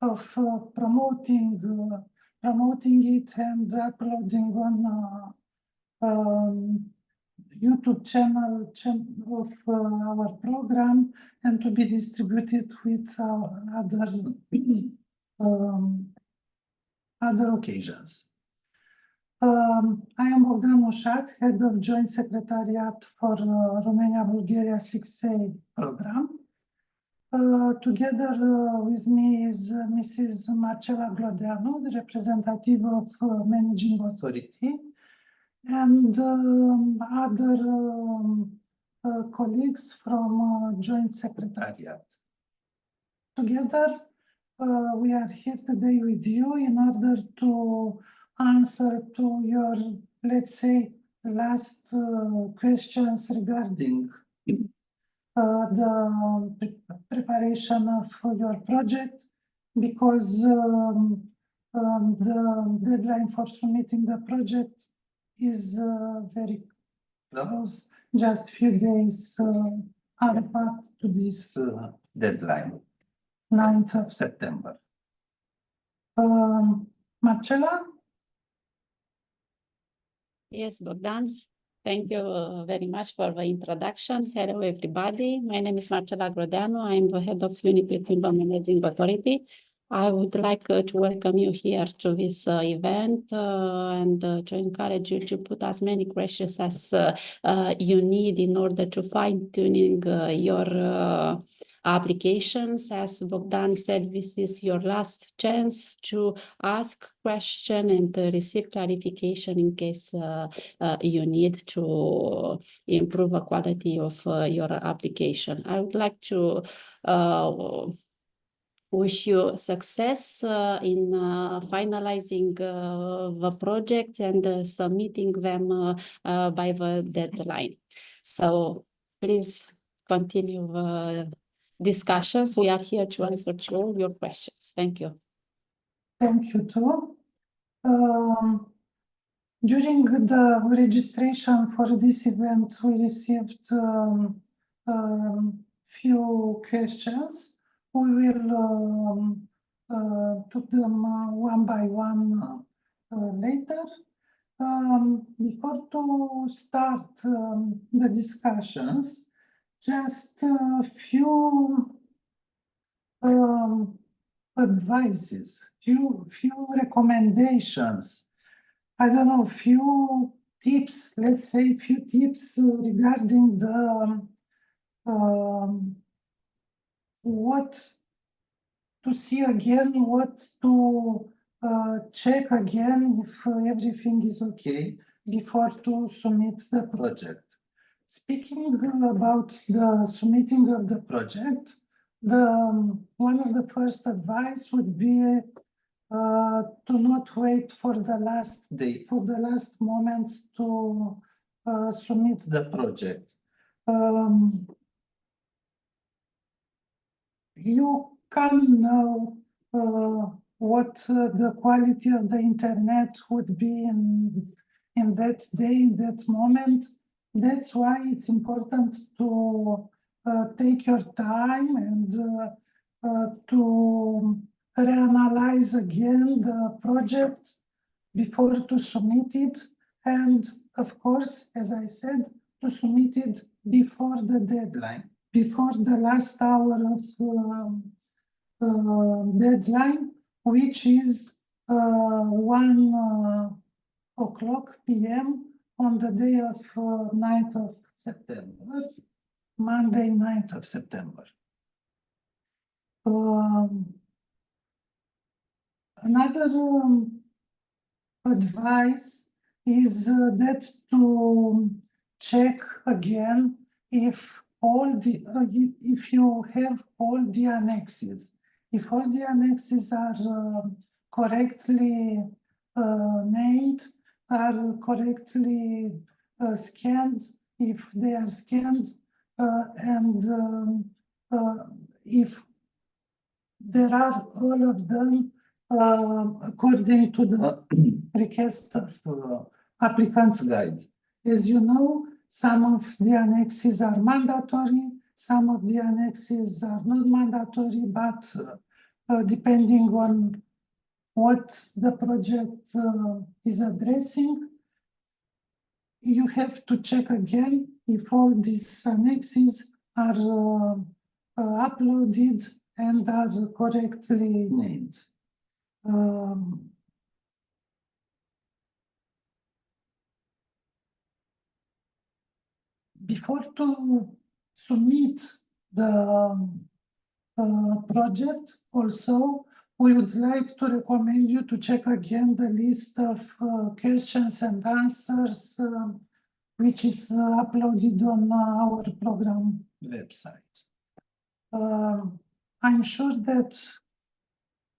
of promoting it and uploading on YouTube channel of our program, and to be distributed with other occasions. I am Bogdan Moșat, Head of Joint Secretariat for Romania-Bulgaria 6A program. Together with me is Mrs. Marcela Glodeanu, the representative of Managing Authority, and other colleagues from Joint Secretariat. Together, we are here today with you in order to answer to your, let's say, last questions regarding the preparation of your project, because the deadline for submitting the project is very close, just few days apart to this deadline, 9th of September. Marcela? Yes, Bogdan. Thank you very much for the introduction. Hello, everybody. My name is Marcela Glodeanu. I'm the head of Unit within the Managing Authority. I would like to welcome you here to this event and to encourage you to put as many questions as you need in order to fine-tuning your applications. As Bogdan said, this is your last chance to ask question and receive clarification in case you need to improve the quality of your application. I would like to wish you success in finalizing the project and submitting them by the deadline. So please continue the discussions. We are here to answer to all your questions. Thank you. Thank you too. During the registration for this event, we received few questions. We will put them one by one later. Before to start the discussions, just a few advices, few recommendations. I don't know, few tips, let's say few tips regarding the what to see again, what to check again if everything is okay before to submit the project. Speaking about the submitting of the project, one of the first advice would be to not wait for the last day, for the last moments to submit the project. You can know what the quality of the internet would be in that day, in that moment. That's why it's important to take your time and to reanalyze again the project before to submit it. And of course, as I said, to submit it before the deadline, before the last hour of deadline, which is 1 o'clock p.m. on the day of 9th of September, Monday, 9th of September. Another advice is that to check again if if you have all the annexes. If all the annexes are correctly named, are correctly scanned, if they are scanned, and if there are all of them according to the request of applicant's guide. As you know, some of the annexes are mandatory, some of the annexes are not mandatory, but depending on what the project is addressing. You have to check again if all these annexes are uploaded and are correctly named. Before to submit the project, also, we would like to recommend you to check again the list of questions and answers which is uploaded on our program website. I'm sure that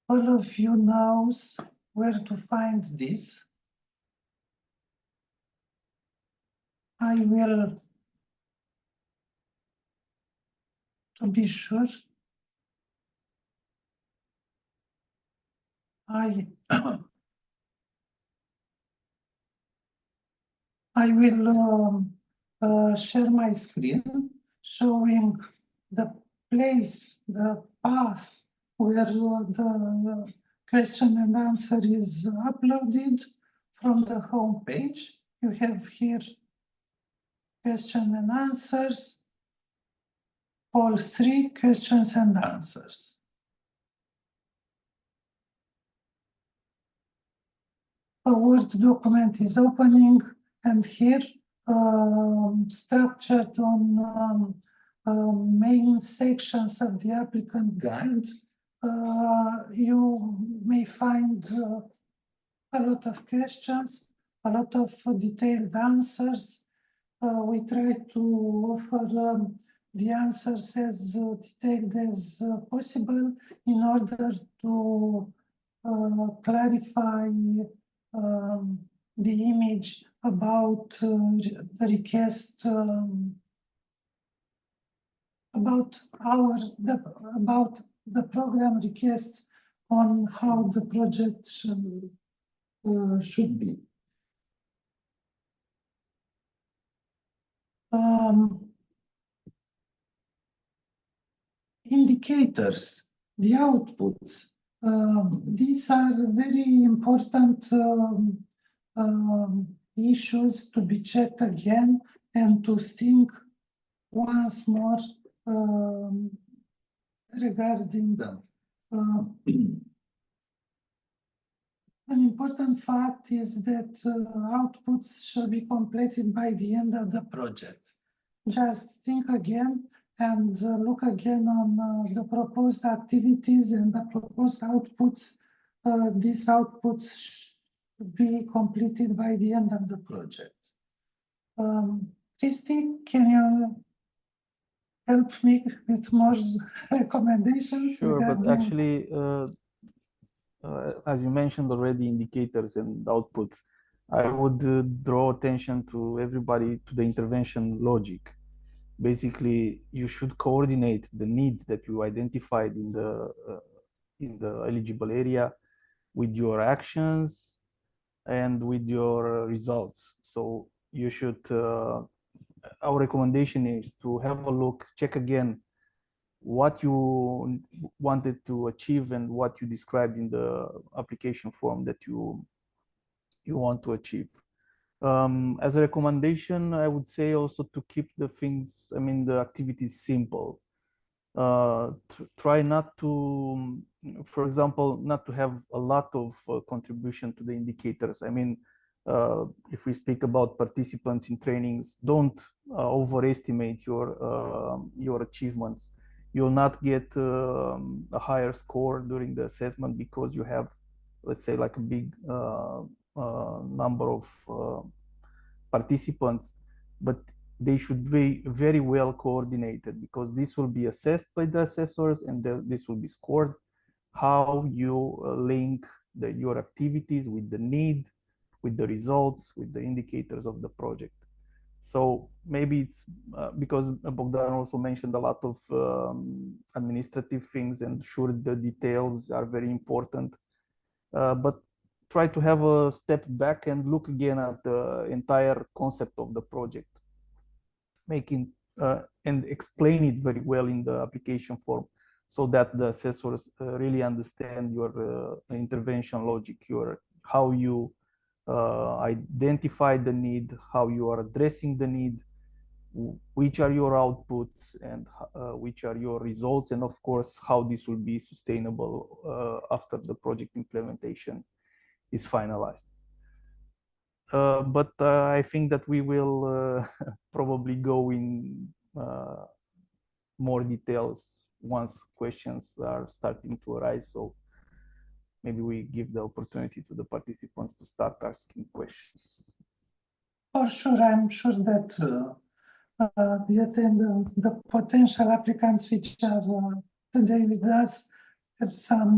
all of you knows where to find this. I will, to be sure, I will share my screen showing the place, the path where the question and answer is uploaded from the home page. You have here question and answers, all three questions and answers. A Word document is opening, and here, structured on main sections of the applicant guide, you may find a lot of questions, a lot of detailed answers. We try to offer the answers as detailed as possible in order to clarify the image about the request, about the program requests on how the project should be. Indicators, the outputs. These are very important issues to be checked again and to think once more regarding them. An important fact is that outputs shall be completed by the end of the project. Just think again and look again on the proposed activities and the proposed outputs. These outputs should be completed by the end of the project. Christy, can you help me with more recommendations? Sure, but actually, as you mentioned already, indicators and outputs, I would draw attention to everybody to the intervention logic. Basically, you should coordinate the needs that you identified in the eligible area with your actions and with your results. So you should, our recommendation is to have a look, check again what you wanted to achieve and what you described in the application form that you want to achieve. As a recommendation, I would say also to keep the things, I mean, the activities simple. Try not to, for example, not to have a lot of contribution to the indicators. I mean, if we speak about participants in trainings, don't overestimate your achievements. You'll not get a higher score during the assessment because you have, let's say, like a big number of participants, but they should be very well coordinated because this will be assessed by the assessors and this will be scored. How you link your activities with the need, with the results, with the indicators of the project. So maybe it's because Bogdan also mentioned a lot of administrative things, and sure, the details are very important, but try to have a step back and look again at the entire concept of the project, making and explain it very well in the application form. so that the assessors really understand your intervention logic, how you identify the need, how you are addressing the need, which are your outputs, and which are your results, and of course how this will be sustainable after the project implementation is finalized. But I think that we will probably go in more details once questions are starting to arise. So maybe we give the opportunity to the participants to start asking questions. For sure, I'm sure that the attendants, the potential applicants which are today with us, have some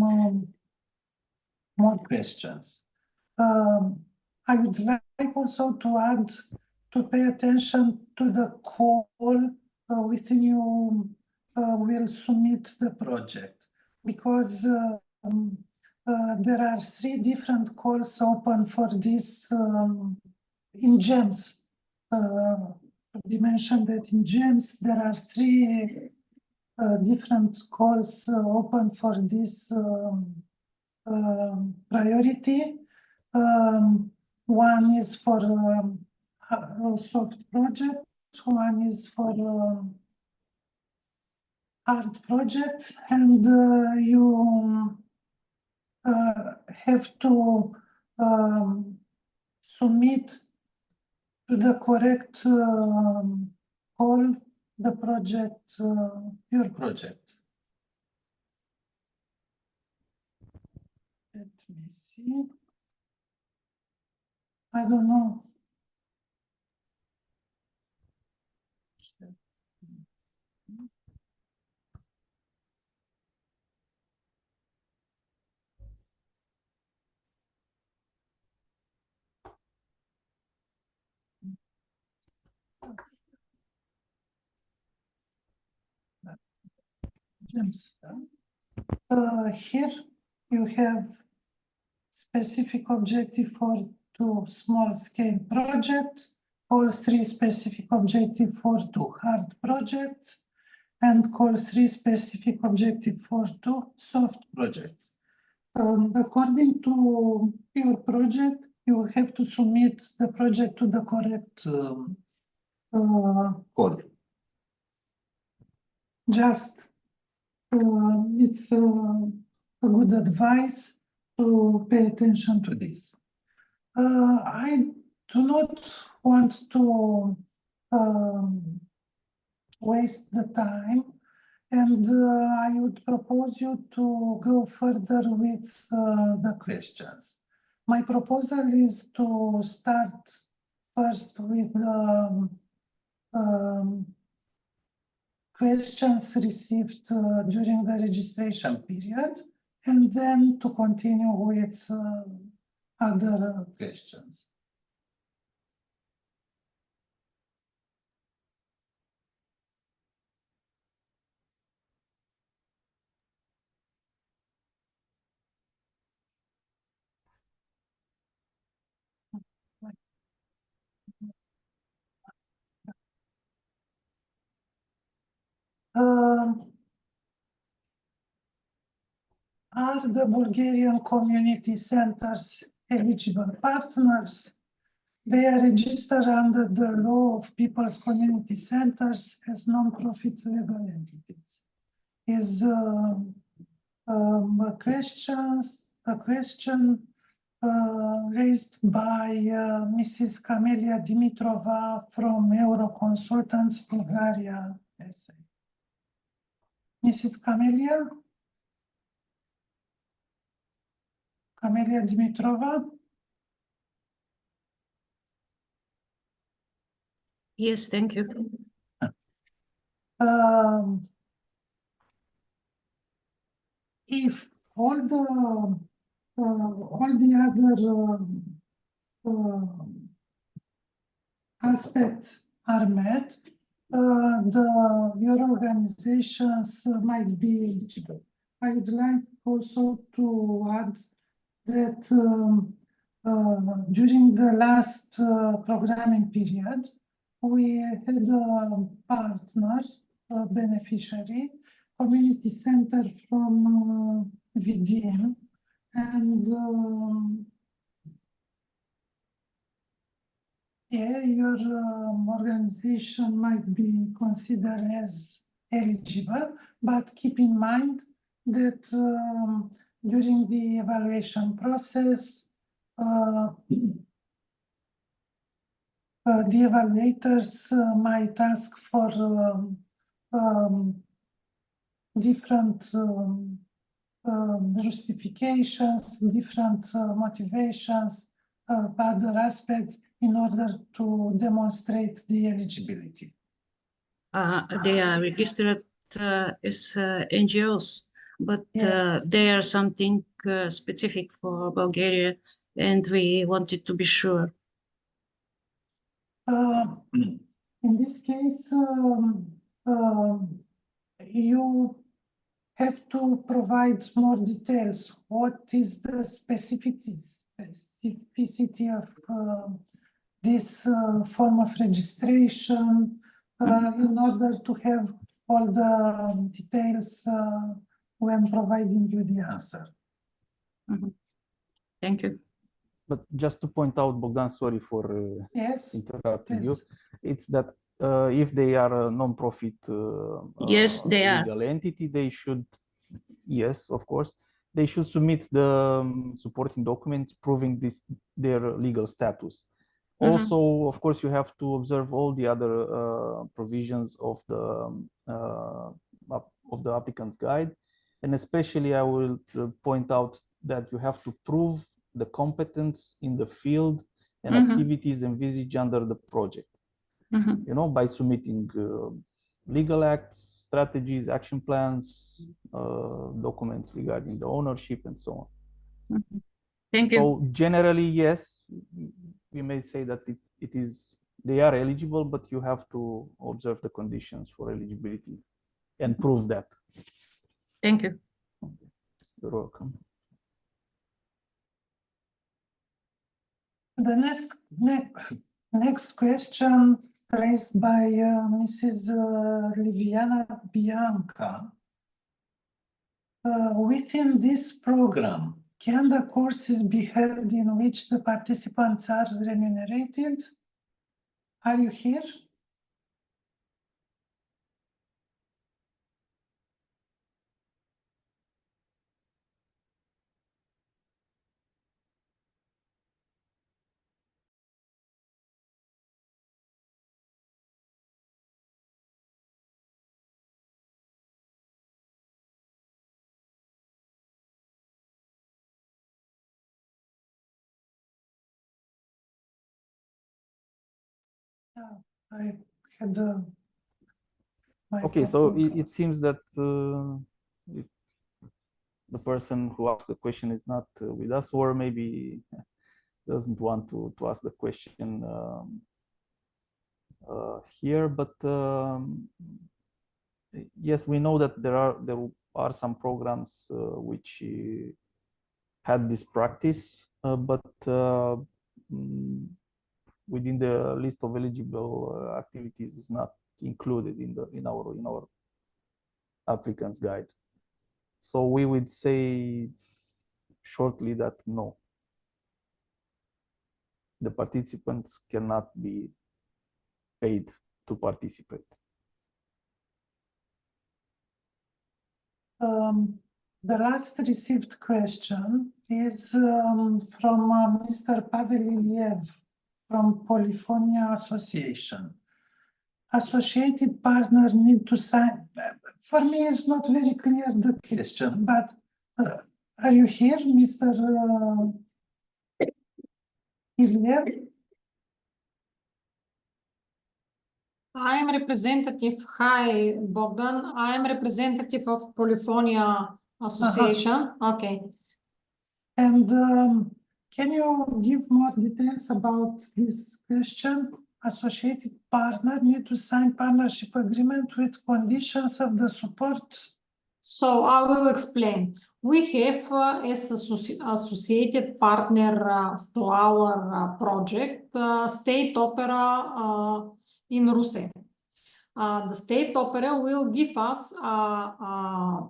more questions. I would like also to add to pay attention to the call within you will submit the project, because there are 3 different calls open for this in GEMS. We mentioned that in GEMS there are 3 different calls open for this priority. One is for soft project, one is for hard project, and you have to submit to the correct call the project, your project. Let me see. I don't know. Here you have specific objective for 2 small-scale projects, call 3 specific objective for 2 hard projects, and call 3 specific objective for 2 soft projects. According to your project, you have to submit the project to the correct call. Just it's a good advice to pay attention to this. I do not want to waste the time, and I would propose you to go further with the questions. My proposal is to start first with the questions received during the registration period, and then to continue with other questions. Are the Bulgarian community centers eligible partners? They are registered under the law of People's Community Centers as non-profit legal entities. Is a question raised by Mrs. Camelia Dimitrova from Euroconsultants Bulgaria SA. Mrs. Camelia Dimitrova? Yes, thank you. If all the other aspects are met, your organizations might be eligible. I would like also to add that during the last programming period, we had a partner, a beneficiary, community center from Vidin, and yeah, your organization might be considered as eligible, but keep in mind that during the evaluation process, the evaluators might ask for different justifications, different motivations, other aspects in order to demonstrate the eligibility. They are registered as NGOs, but Yes. they are something specific for Bulgaria, and we wanted to be sure. In this case, you have to provide more details. What is the specificity of this form of registration in order to have all the details when providing you the answer. Thank you. But just to point out, Bogdan, sorry for Yes. interrupting you. Yes. It's that if they are a non-profit Yes, they are. legal entity, they should, yes, of course, they should submit the supporting documents proving their legal status. Also, of course, you have to observe all the other provisions of the applicant's guide, and especially I will point out that you have to prove the competence in the field and activities envisaged under the project. You know, by submitting legal acts, strategies, action plans, documents regarding the ownership, and so on. Thank you. So generally, yes, we may say that they are eligible, but you have to observe the conditions for eligibility and prove that. Thank you. You're welcome. The next question raised by Mrs. Liviana Bianca. Within this program, can the courses be held in which the participants are remunerated? Are you here? I had my Okay, so phone it seems that the person who asked the question is not with us, or maybe doesn't want to ask the question here. But yes, we know that there are some programs which had this practice, but within the list of eligible activities is not included in our applicant's guide. So we would say shortly that no, the participants cannot be paid to participate. The last received question is from Mr. Pavel Iliev from Polyphonia Association. Associated partners need to sign. For me, it's not very clear the question, but are you here, Mr. Iliev? I am representative. Hi, Bogdan. I am representative of Polyphonia Association. Okay. And can you give more details about this question? Associated partner need to sign partnership agreement with conditions of the support. So I will explain. We have as associated partner to our project State Opera in Russe. the State Opera will give us a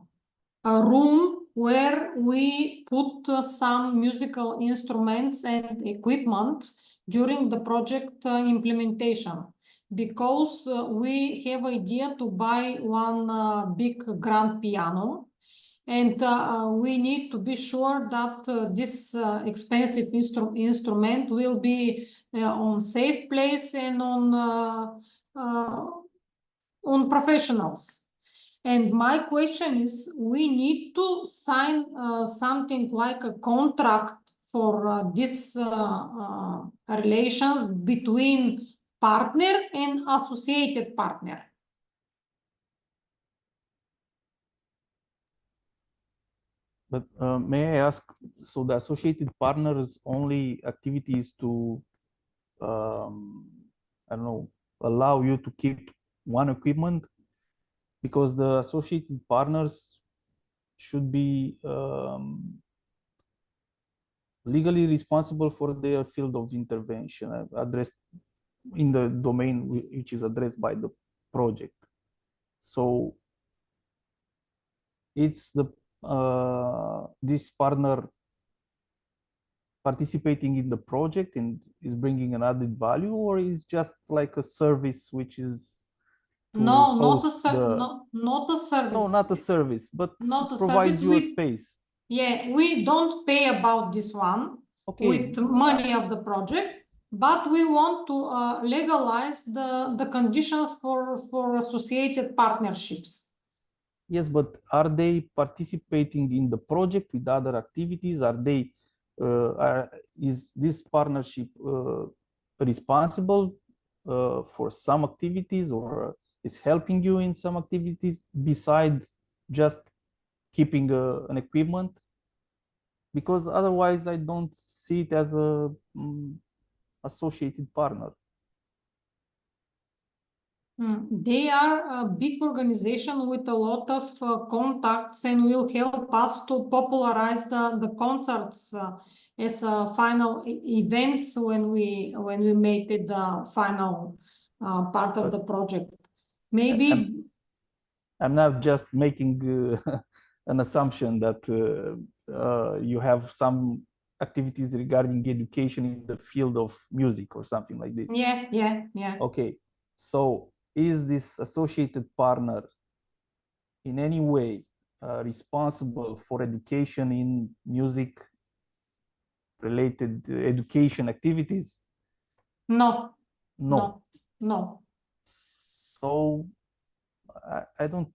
room where we put some musical instruments and equipment during the project implementation, because we have idea to buy one big grand piano, and we need to be sure that this expensive instrument will be on safe place and on professionals. And my question is, we need to sign something like a contract for this relations between partner and associated partner. But may I ask, so the associated partners only activities to, I don't know, allow you to keep one equipment? Because the associated partners should be legally responsible for their field of intervention addressed in the domain which is addressed by the project. So it's the this partner participating in the project and is bringing an added value, or is just like a service which is No, not a host the- not a service. no, not a service, but Not a provides service. you a We space. Yeah, we don't pay about this one Okay, with money of the project, but we want to legalize the conditions for associated partnerships. yes, but are they participating in the project with other activities? Are they is this partnership responsible for some activities, or is helping you in some activities besides just keeping an equipment? Because otherwise I don't see it as a associated partner. They are a big organization with a lot of contacts, and will help us to popularize the concerts as final events when we make it the final part of the project. Maybe I'm not just making an assumption that you have some activities regarding education in the field of music or something like this. yeah. Okay, so is this associated partner in any way responsible for education in music related education activities? No. No. No. So I don't,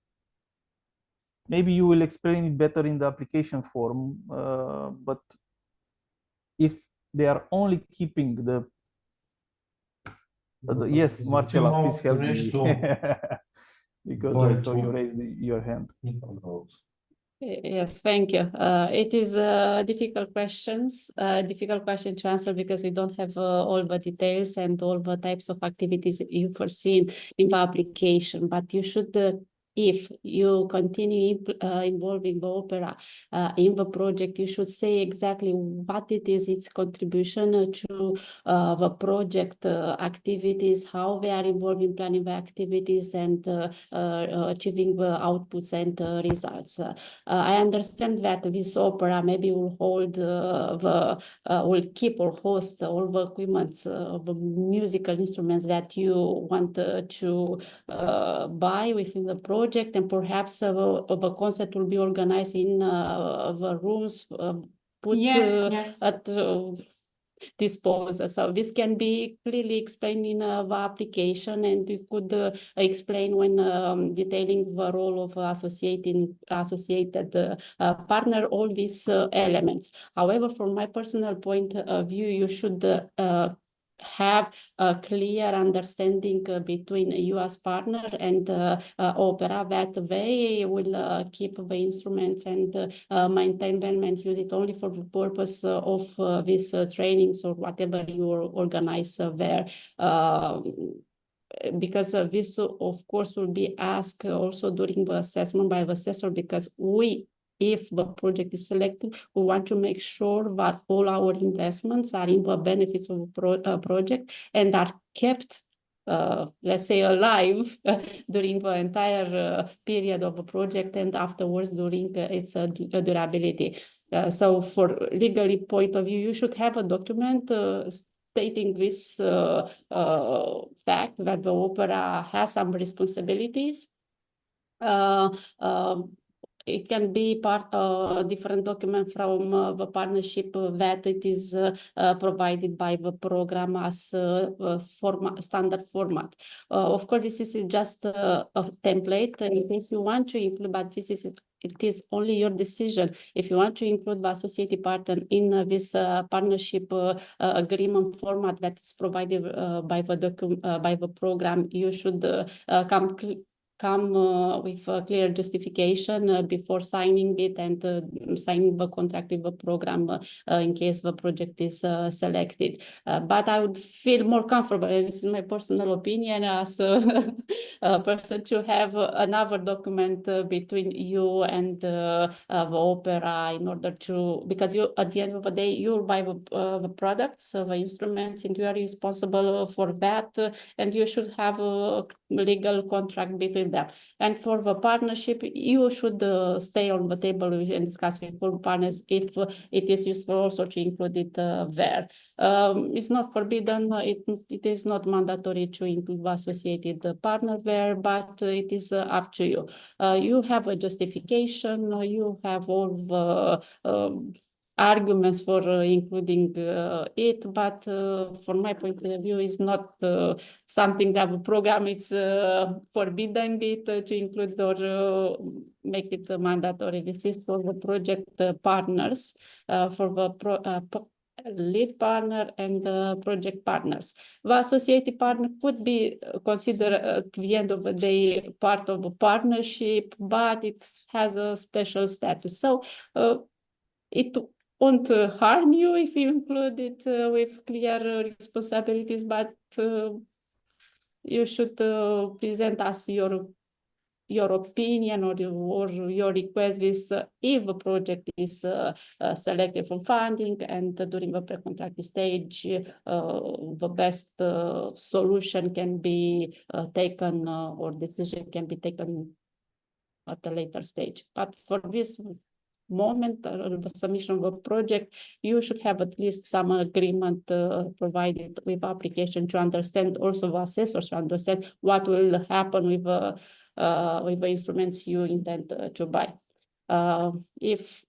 maybe you will explain it better in the application form, but if they are only keeping the yes, Marcela, please help me. Because I saw you raise your hand. Yes, thank you. It is a difficult question to answer, because we don't have all the details and all the types of activities you foreseen in the application. But you should, if you continue involving the opera in the project, you should say exactly what it is, its contribution to the project activities, how they are involved in planning the activities and achieving the outputs and results. I understand that this opera maybe will hold will keep or host all the equipment, the musical instruments that you want to buy within the project, and perhaps the concert will be organized in the rooms put at disposal. So this can be clearly explained in the application, and you could explain when detailing the role of associated partner, all these elements. However, from my personal point of view, you should have a clear understanding between you as partner and opera, that they will keep the instruments and maintain them and use it only for the purpose of these trainings or whatever you organize there. Because this, of course, will be asked also during the assessment by the assessor, because if the project is selected, we want to make sure that all our investments are in the benefits of a project and are kept let's say, alive during the entire period of a project and afterwards during its durability. So for legally point of view, you should have a document stating this fact that the opera has some responsibilities. It can be different document from the partnership that it is provided by the program as standard format. Of course, this is just a template in case you want to include, but it is only your decision. If you want to include the associated partner in this partnership agreement format that is provided by the program, you should come with a clear justification before signing it and signing the contract with the program in case the project is selected. But I would feel more comfortable, and this is my personal opinion as a person, to have another document between you and the opera in order to, because you, at the end of the day, you'll buy the products, the instruments, and you are responsible for that, and you should have a legal contract between them. And for the partnership, you should stay on the table and discuss with all partners if it is useful also to include it there. It's not forbidden, it is not mandatory to include the associated partner there, but it is up to you. You have a justification, you have all the arguments for including it, but from my point of view, is not something that the program is forbidden it to include or make it mandatory. This is for the project partners, for the lead partner and project partners. The associated partner could be considered at the end of the day part of a partnership, but it has a special status. So it won't harm you if you include it with clear responsibilities, but you should present us your opinion or your request is if a project is selected for funding and during the pre-contract stage, the best solution can be taken or decision can be taken at a later stage. But for this moment of the submission of a project, you should have at least some agreement provided with application to understand, also the assessors to understand what will happen with the instruments you intend to buy. If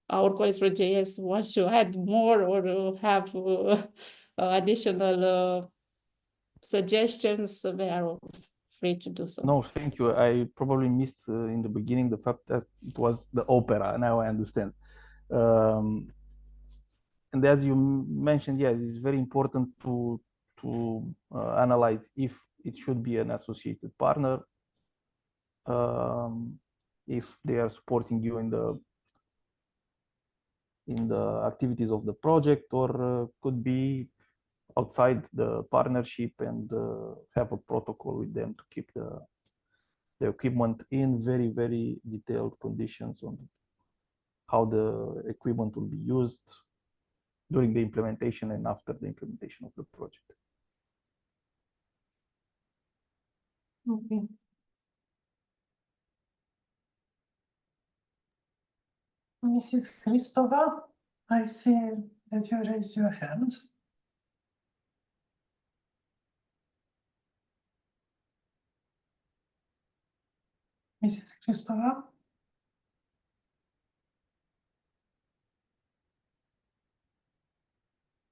our colleagues from JS wants to add more or have additional suggestions, they are free to do so. No, thank you. I probably missed in the beginning the fact that it was the opera. Now I understand. And as you mentioned, yeah, it's very important to analyze if it should be an associated partner, if they are supporting you in the activities of the project, or could be outside the partnership and have a protocol with them to keep the equipment in very, very detailed conditions on how the equipment will be used during the implementation and after the implementation of the project. Okay. Mrs. Christova, I see that you raised your hand. Mrs. Christova?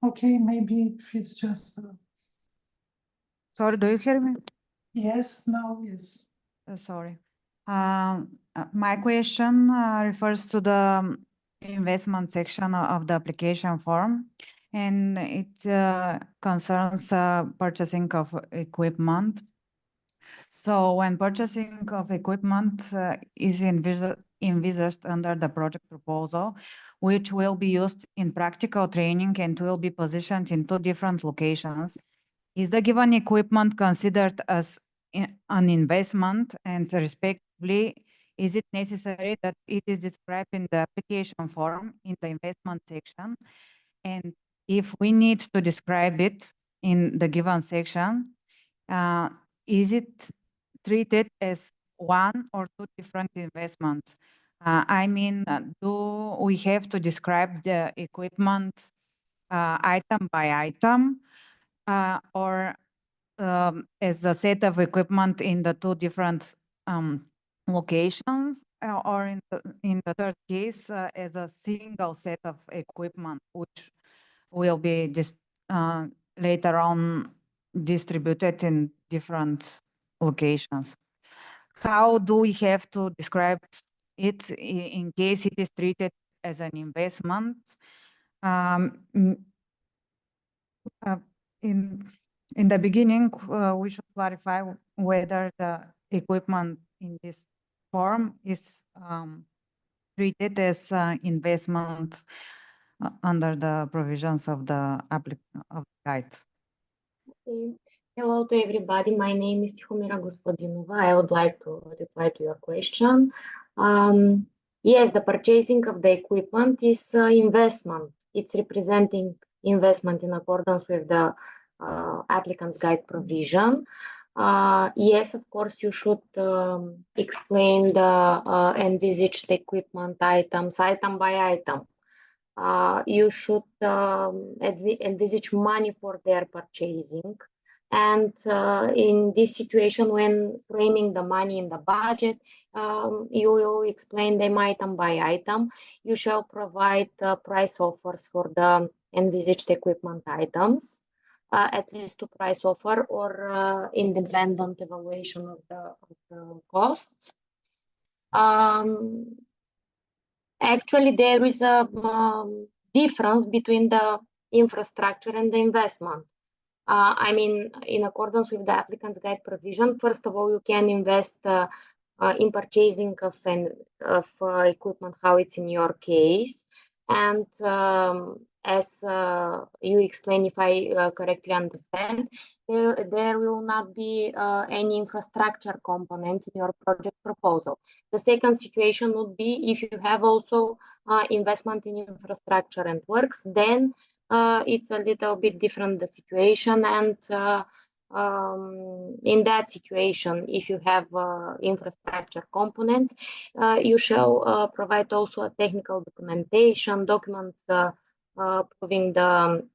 Okay, maybe if it's just, Sorry, do you hear me? yes, no, yes. Sorry. My question refers to the investment section of the application form, and it concerns purchasing of equipment. So when purchasing of equipment is envisaged under the project proposal, which will be used in practical training and will be positioned in 2 different locations, is the given equipment considered as an investment, and respectively, is it necessary that it is described in the application form in the investment section? And if we need to describe it in the given section, is it treated as one or two different investments? I mean, do we have to describe the equipment item by item, or as a set of equipment in the two different locations, or in the third case, as a single set of equipment, which will be just later on distributed in different locations? How do we have to describe it in case it is treated as an investment? In the beginning, we should clarify whether the equipment in this form is treated as investment under the provisions of the guide. Okay. Hello to everybody. My name is Tihomira Gospodinova. I would like to reply to your question. Yes, the purchasing of the equipment is investment. It's representing investment in accordance with the applicant's guide provision. Yes, of course, you should explain the envisaged equipment items, item by item. You should envisage money for their purchasing. And in this situation, when framing the money in the budget, you will explain them item by item. You shall provide price offers for the envisaged equipment items, at least two price offer or independent evaluation of the costs. Actually, there is a difference between the infrastructure and the investment. I mean, in accordance with the applicant's guide provision, first of all, you can invest in purchasing of equipment, how it's in your case. And as you explain, if I correctly understand, there will not be any infrastructure component in your project proposal. The second situation would be if you have also investment in infrastructure and works, then it's a little bit different, the situation. And in that situation, if you have infrastructure components, you shall provide also a technical documentation, documents proving the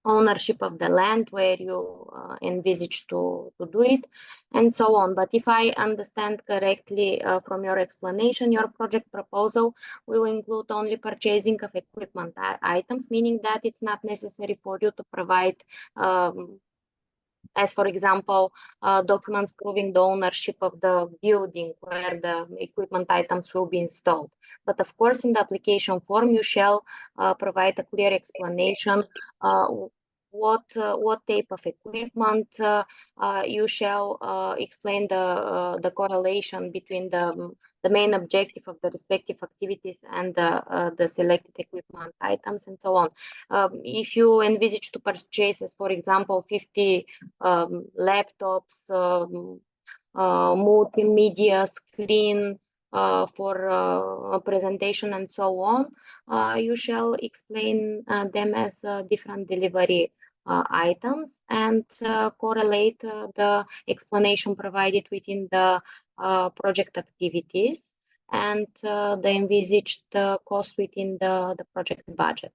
ownership of the land where you envisage to do it, and so on. But if I understand correctly from your explanation, your project proposal will include only purchasing of equipment items, meaning that it's not necessary for you to provide, as for example, documents proving the ownership of the building where the equipment items will be installed. But of course, in the application form, you shall provide a clear explanation what type of equipment. You shall explain the correlation between the main objective of the respective activities and the selected equipment items, and so on. If you envisage to purchase, as for example, 50 laptops, multimedia screen for a presentation, and so on, you shall explain them as different delivery items and correlate the explanation provided within the project activities and the envisaged cost within the project budget.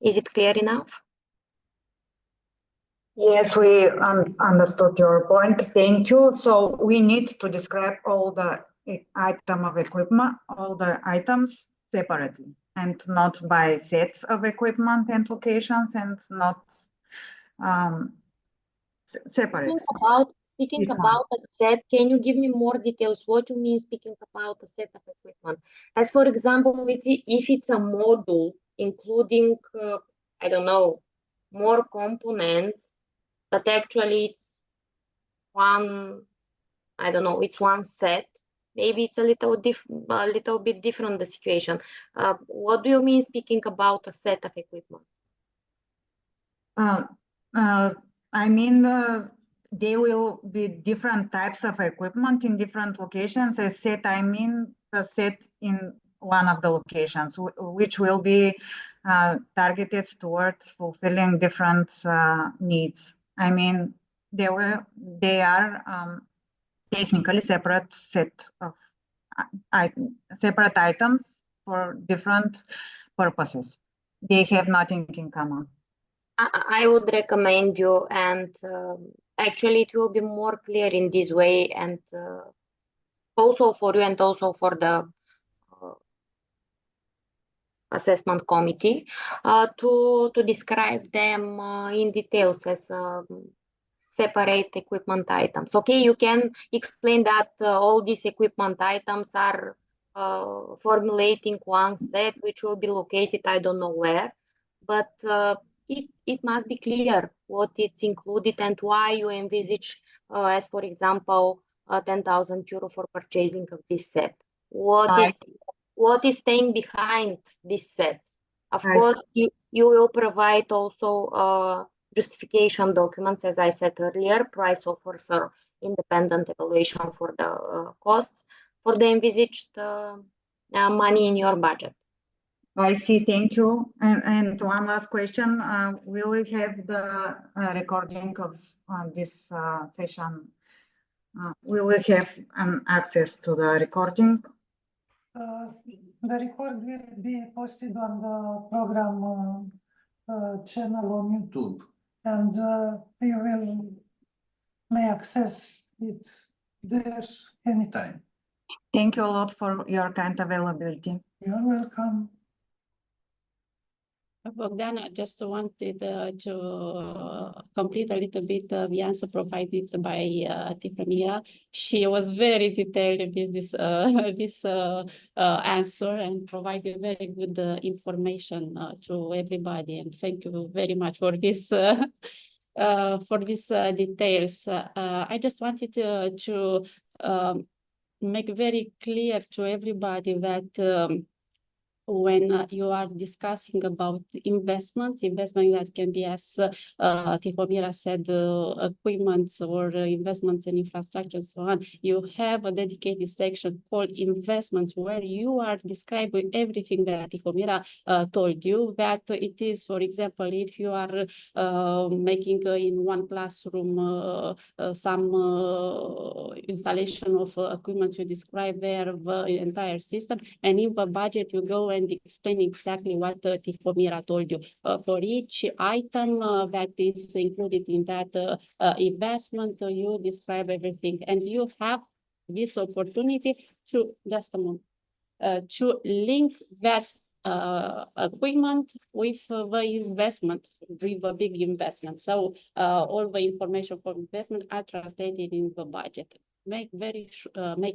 Is it clear enough? Yes, we understood your point. Thank you. So we need to describe all the item of equipment, all the items separately, and not by sets of equipment and locations, and not separate. Speaking about a set, can you give me more details? What you mean speaking about a set of equipment? As for example, if it's a module including, I don't know, more components, but actually it's one, I don't know, it's one set. Maybe it's a little bit different, the situation. What do you mean speaking about a set of equipment? I mean, there will be different types of equipment in different locations. As set, I mean the set in one of the locations, which will be targeted towards fulfilling different needs. I mean, they are technically separate set of separate items for different purposes. They have nothing in common. I would recommend you, and actually it will be more clear in this way, and also for you and also for the assessment committee, to describe them in details as separate equipment items. Okay, you can explain that all these equipment items are formulating one set which will be located I don't know where, but it must be clear what it's included and why you envisage, as for example, 10,000 euro for purchasing of this set. What is staying behind this set? Of course, you will provide also justification documents, as I said earlier, price offers or independent evaluation for the costs for the envisaged money in your budget. I see, thank you. And one last question, will we have the recording of this session? Will we have access to the recording? The record will be posted on the program channel on YouTube, and you may access it there anytime. Thank you a lot for your kind availability. You're welcome. Bogdan, I just wanted to complete a little bit the answer provided by Tifremira. She was very detailed with this answer and provided very good information to everybody. And thank you very much for this details. I just wanted to make very clear to everybody that when you are discussing about investment that can be, as Tihomira said, equipment or investments in infrastructure and so on, you have a dedicated section called investments where you are describing everything that Tihomira told you, that it is, for example, if you are making in one classroom some installation of equipment, you describe there the entire system, and in the budget you go and explain exactly what Tihomira told you. For each item that is included in that investment, you describe everything, and you have this opportunity to, just a moment, to link that equipment with the investment, with the big investment. So all the information for investment are translated in the budget. Make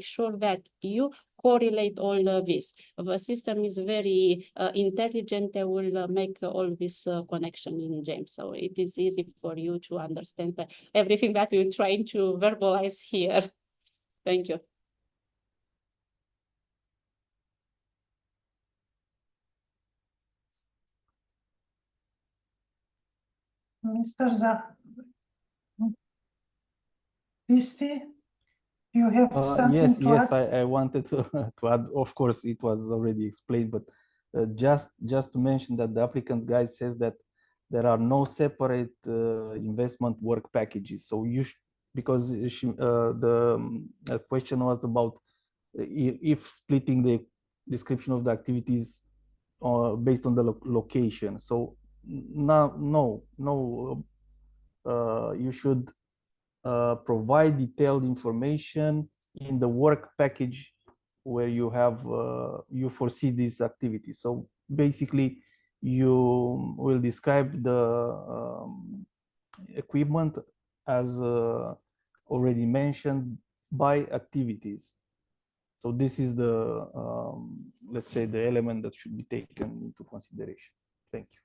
sure that you correlate all of this. The system is very intelligent. They will make all this connection in James. So it is easy for you to understand everything that we're trying to verbalize here. Thank you. Mr. Cristi, you have something to yes, add? I wanted to add. Of course, it was already explained, but just to mention that the applicant's guide says that there are no separate investment work packages. So because the question was about if splitting the description of the activities based on the location. So no, you should provide detailed information in the work package where you have you foresee these activities. So basically you will describe the equipment as already mentioned by activities. So this is the let's say the element that should be taken into consideration. Thank you.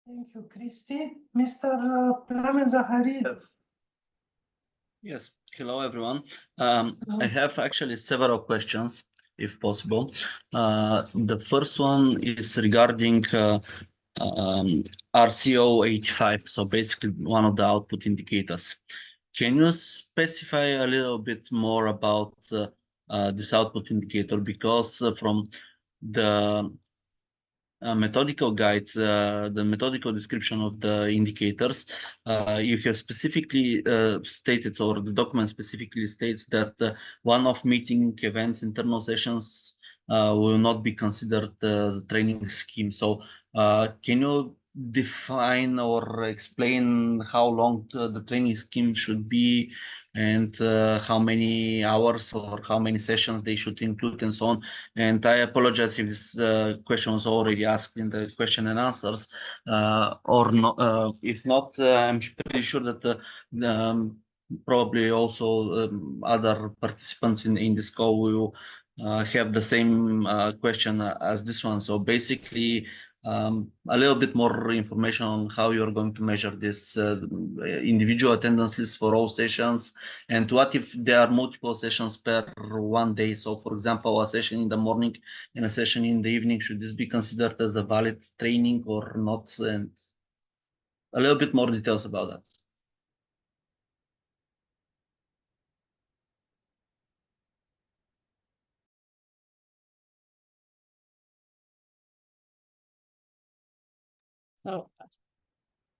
Thank you, Cristi. Mr. Plamen Zahariev. Yes, hello everyone. I have actually several questions, if possible. The first one is regarding RCO 85, so basically one of the output indicators. Can you specify a little bit more about this output indicator? Because from the methodical guide, the methodical description of the indicators, you have specifically stated, or the document specifically states that one-off meeting events, internal sessions will not be considered as a training scheme. So can you define or explain how long the training scheme should be, and how many hours or how many sessions they should include, and so on? And I apologize if this question was already asked in the question and answers, or not. If not, I'm pretty sure that probably also other participants in this call will have the same question as this one. So basically, a little bit more information on how you're going to measure this individual attendance list for all sessions, and what if there are multiple sessions per one day. So for example, a session in the morning and a session in the evening, should this be considered as a valid training or not? And a little bit more details about that. So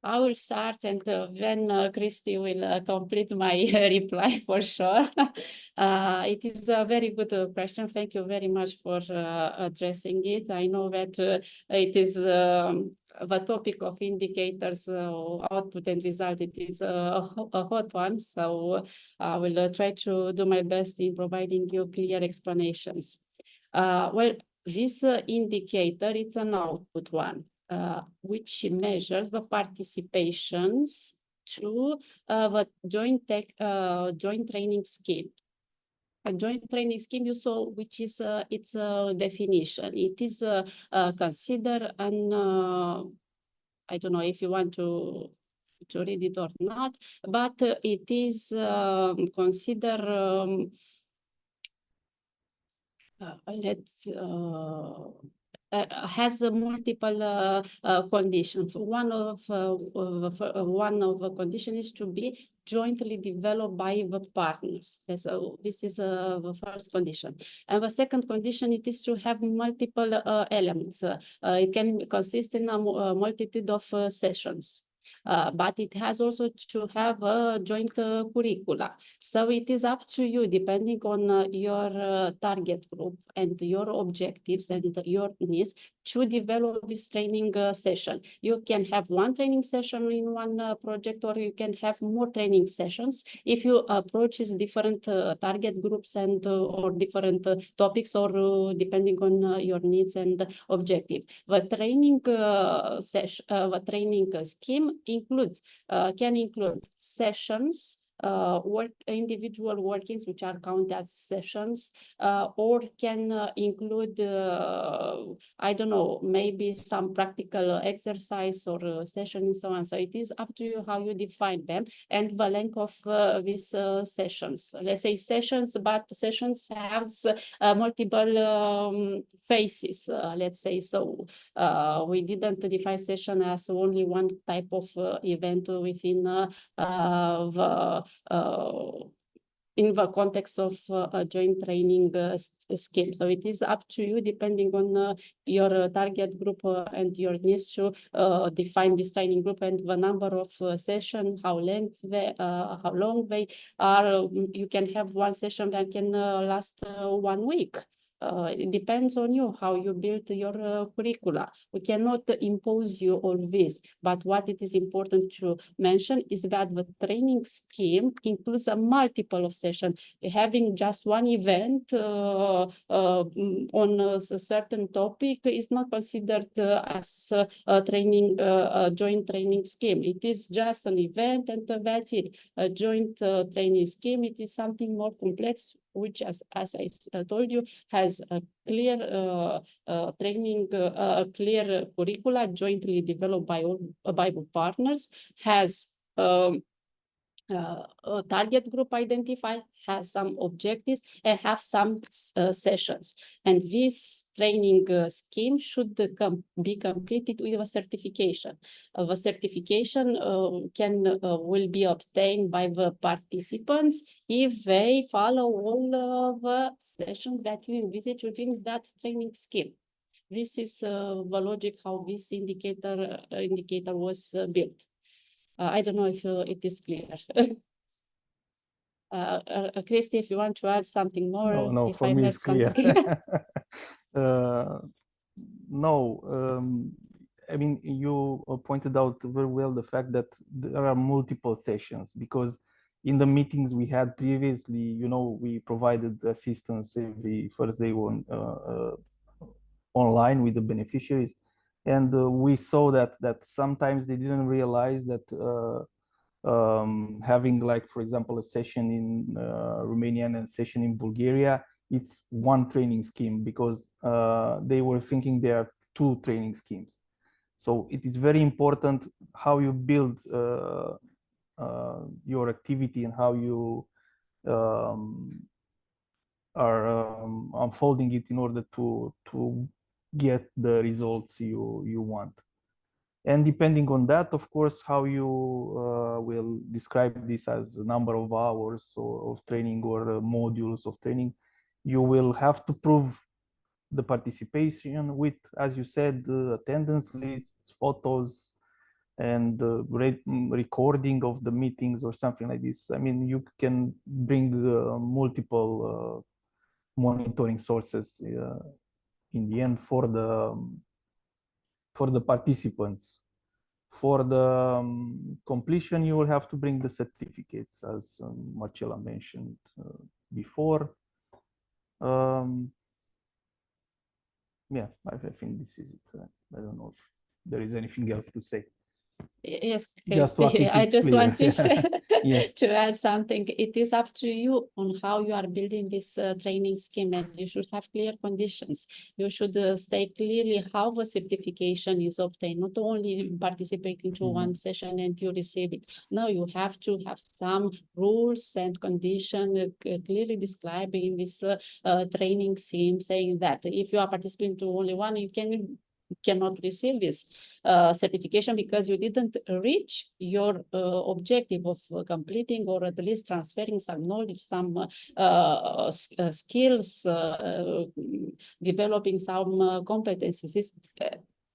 I will start, and then Christy will complete my reply for sure. It is a very good question. Thank you very much for addressing it. I know that it is the topic of indicators, output and result. It is a hot one, so I will try to do my best in providing you clear explanations. Well, this indicator, it's an output one. Which measures the participations to the joint training scheme. A joint training scheme, you saw, which is its definition. It is considered an I don't know if you want to read it or not, but it is considered has multiple conditions. One of the conditions is to be jointly developed by the partners. So this is the first condition. And the second condition, it is to have multiple elements. It can consist in a multitude of sessions. But it has also to have a joint curricula. So it is up to you, depending on your target group and your objectives and your needs, to develop this training session. You can have one training session in one project, or you can have more training sessions if you approach different target groups and or different topics, or depending on your needs and objective. The training the training scheme includes can include sessions, individual workings, which are counted as sessions, or can include, I don't know, maybe some practical exercise or session and so on. So it is up to you how you define them and the length of these sessions. Let's say sessions, but sessions has multiple phases, let's say. So we didn't define session as only one type of event within in the context of a joint training scheme. So it is up to you, depending on your target group and your needs, to define this training group and the number of sessions, how long they are. You can have one session that can last 1 week. It depends on you, how you build your curricula. We cannot impose you all this, but what it is important to mention is that the training scheme includes a multiple of sessions. Having just one event on a certain topic is not considered as a training, a joint training scheme. It is just an event and that's it. A joint training scheme, it is something more complex, which, as I told you, has a clear training, clear curricula jointly developed by all Bible partners, has a target group identified, has some objectives, and have some sessions. And this training scheme should be completed with a certification. The certification will be obtained by the participants if they follow all the sessions that you envisage within that training scheme. This is the logic how this indicator was built. I don't know if it is clear. Christy, if you want to add something more, No, if for I me it's missed clear. something. No, I mean, you pointed out very well the fact that there are multiple sessions, because in the meetings we had previously, you know, we provided assistance every first day online with the beneficiaries, and we saw that sometimes they didn't realize that having, like, for example, a session in Romania and a session in Bulgaria, it's one training scheme, because they were thinking there are two training schemes. So it is very important how you build your activity and how you are unfolding it in order to get the results you want. And depending on that, of course, how you will describe this as a number of hours of training or modules of training, you will have to prove the participation with, as you said, attendance lists, photos, and recording of the meetings or something like this. I mean, you can bring multiple monitoring sources in the end for the participants. For the completion, you will have to bring the certificates, as Marcela mentioned before. Yeah, I think this is it. I don't know if there is anything else to say. Yes, Just Christy, what if I it's just clear. want to, Yes. to add something. It is up to you on how you are building this training scheme, and you should have clear conditions. You should state clearly how the certification is obtained, not only participating to one session and you receive it. No, you have to have some rules and conditions clearly described in this training scheme, saying that if you are participating to only one, you cannot receive this certification because you didn't reach your objective of completing or at least transferring some knowledge, some skills, developing some competencies.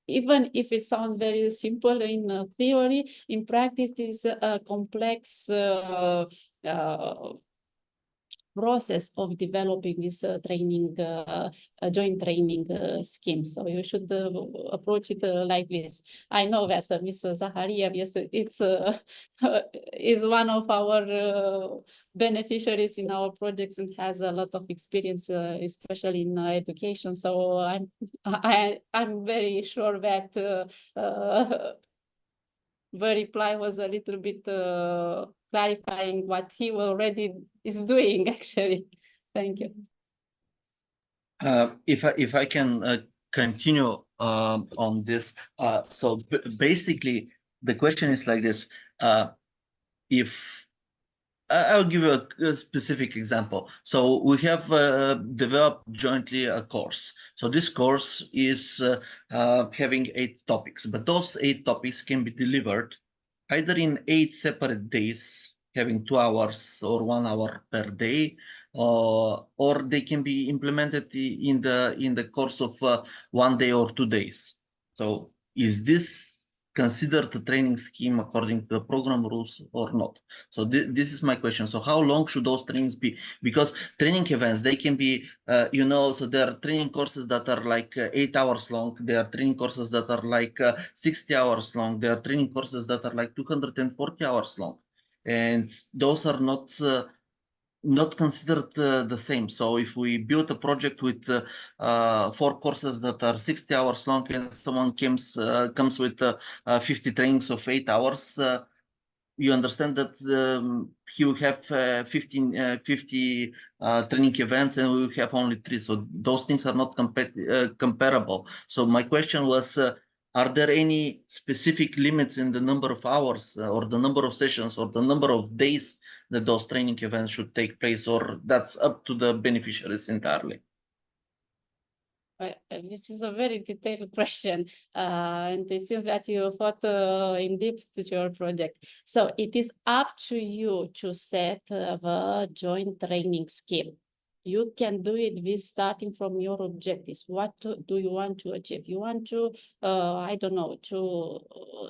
Even if it sounds very simple in theory, in practice it is a complex process of developing this training, joint training scheme. So you should approach it like this. I know that Ms. Zahariev, yes, it's is one of our beneficiaries in our projects and has a lot of experience, especially in education. So I'm very sure that the reply was a little bit clarifying what he already is doing, actually. Thank you. If I can continue on this, so basically the question is like this: if I'll give you a specific example. So we have developed jointly a course. So this course is having 8 topics, but those 8 topics can be delivered either in 8 separate days, having 2 hours or 1 hour per day, or they can be implemented in the course of 1 day or 2 days. So is this considered a training scheme according to the program rules or not? So this is my question. So how long should those trainings be? Because training events, they can be, you know, so there are training courses that are like 8 hours long. There are training courses that are like 60 hours long. There are training courses that are like 240 hours long. And those are not considered the same. So if we build a project with 4 courses that are 60 hours long and someone comes with 50 trainings of 8 hours, you understand that he will have 50 training events and we will have only 3. So those things are not comparable. So my question was, are there any specific limits in the number of hours or the number of sessions or the number of days that those training events should take place, or that's up to the beneficiaries entirely? This is a very detailed question, and it seems that you thought in depth to your project. So it is up to you to set the joint training scheme. you can do it with starting from your objectives. What do you want to achieve? You want to, I don't know, to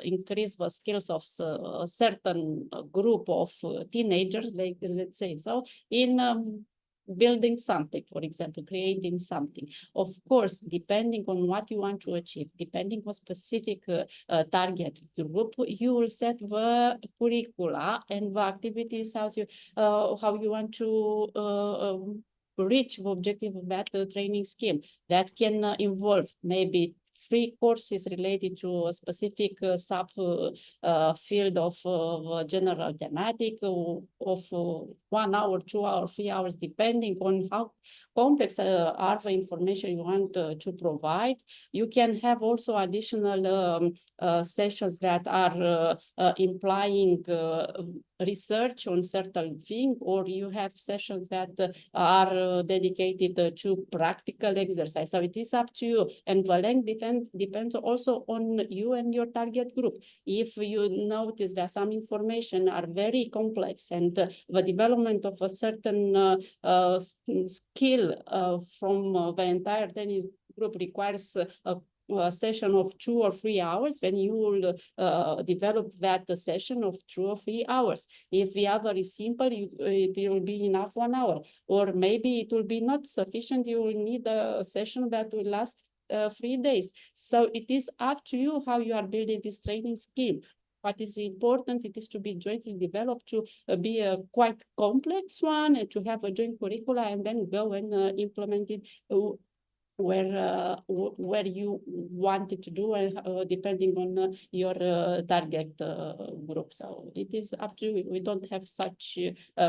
increase the skills of a certain group of teenagers, like, let's say, so in building something, for example, creating something. Of course, depending on what you want to achieve, depending on specific target group, you will set the curricula and the activities how you want to reach the objective of that training scheme. That can involve maybe 3 courses related to a specific sub field of general thematic of 1 hour, 2 hours, 3 hours, depending on how complex are the information you want to provide. You can have also additional sessions that are implying research on certain thing, or you have sessions that are dedicated to practical exercise. So it is up to you, and the length depends also on you and your target group. If you notice that some information are very complex and the development of a certain skill from the entire training group requires a session of 2 or 3 hours, then you will develop that session of 2 or 3 hours. If the other is simple, it will be enough 1 hour, or maybe it will be not sufficient. You will need a session that will last 3 days. So it is up to you how you are building this training scheme. What is important, it is to be jointly developed, to be a quite complex one, and to have a joint curricula, and then go and implement it where you wanted to do, and depending on your target group. So it is up to you. We don't have such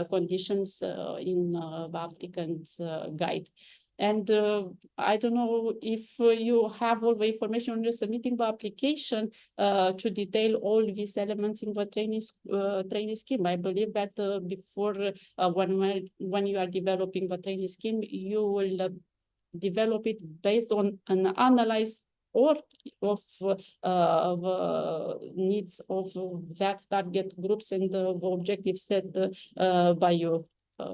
conditions in the applicant's guide. And I don't know if you have all the information when you're submitting the application to detail all these elements in the training scheme. I believe that before, when you are developing the training scheme, you will develop it based on an analysis of the needs of that target groups and the objectives set by you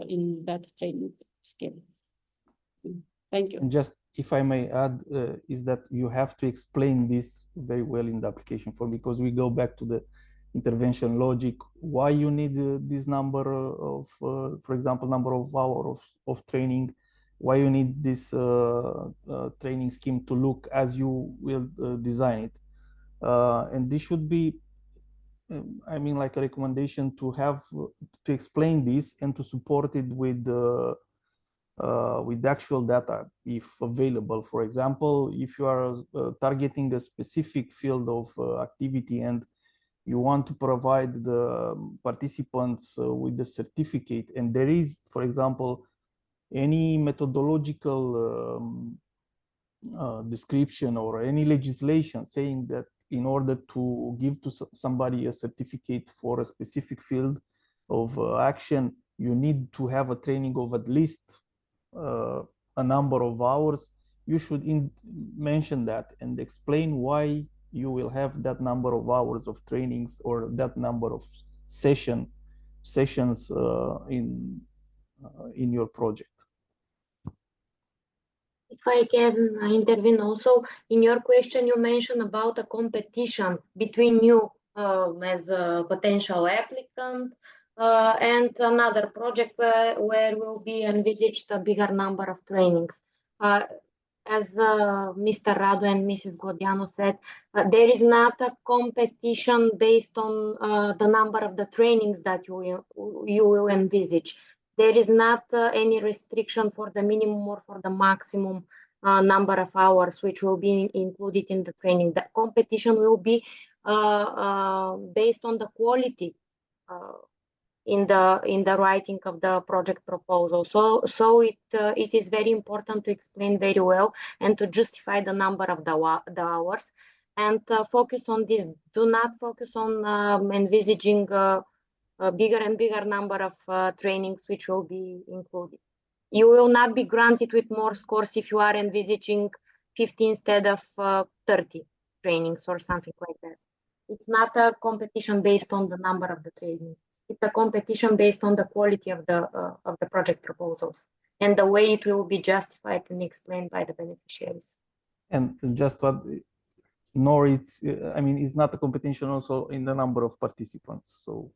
in that training scheme. Thank you. And just if I may add, is that you have to explain this very well in the application form, because we go back to the intervention logic, why you need this number of, for example, number of hours of training, why you need this training scheme to look as you will design it. And this should be, I mean, like a recommendation to have, to explain this and to support it with actual data, if available. For example, if you are targeting a specific field of activity and you want to provide the participants with the certificate, and there is, for example, any methodological description or any legislation saying that in order to give to somebody a certificate for a specific field of action, you need to have a training of at least a number of hours, you should mention that and explain why you will have that number of hours of trainings or that number of sessions in your project. If I can intervene also, in your question, you mentioned about a competition between you as a potential applicant and another project where will be envisaged a bigger number of trainings. As Mr. Radu and Mrs. Glodianu said, there is not a competition based on the number of the trainings that you will envisage. There is not any restriction for the minimum or for the maximum number of hours which will be included in the training. The competition will be based on the quality in the writing of the project proposal. So it is very important to explain very well and to justify the number of the hours, and focus on this. Do not focus on envisaging a bigger and bigger number of trainings which will be included. You will not be granted with more scores if you are envisaging 50 instead of 30 trainings or something like that. It's not a competition based on the number of the trainings. It's a competition based on the quality of the project proposals and the way it will be justified and explained by the beneficiaries. And just what, nor it's, I mean, it's not a competition also in the number of participants. So,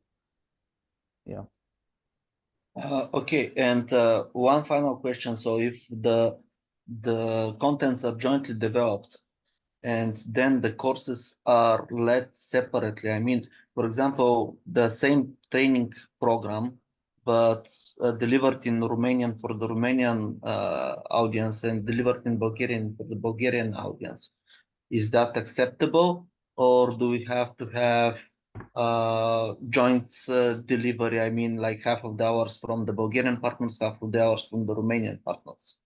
yeah. Okay, and one final question. So if the contents are jointly developed and then the courses are led separately, I mean, for example, the same training program, but delivered in Romanian for the Romanian audience and delivered in Bulgarian for the Bulgarian audience. Is that acceptable, or do we have to have joint delivery? I mean, like half of the hours from the Bulgarian partners, half of the hours from the Romanian partners.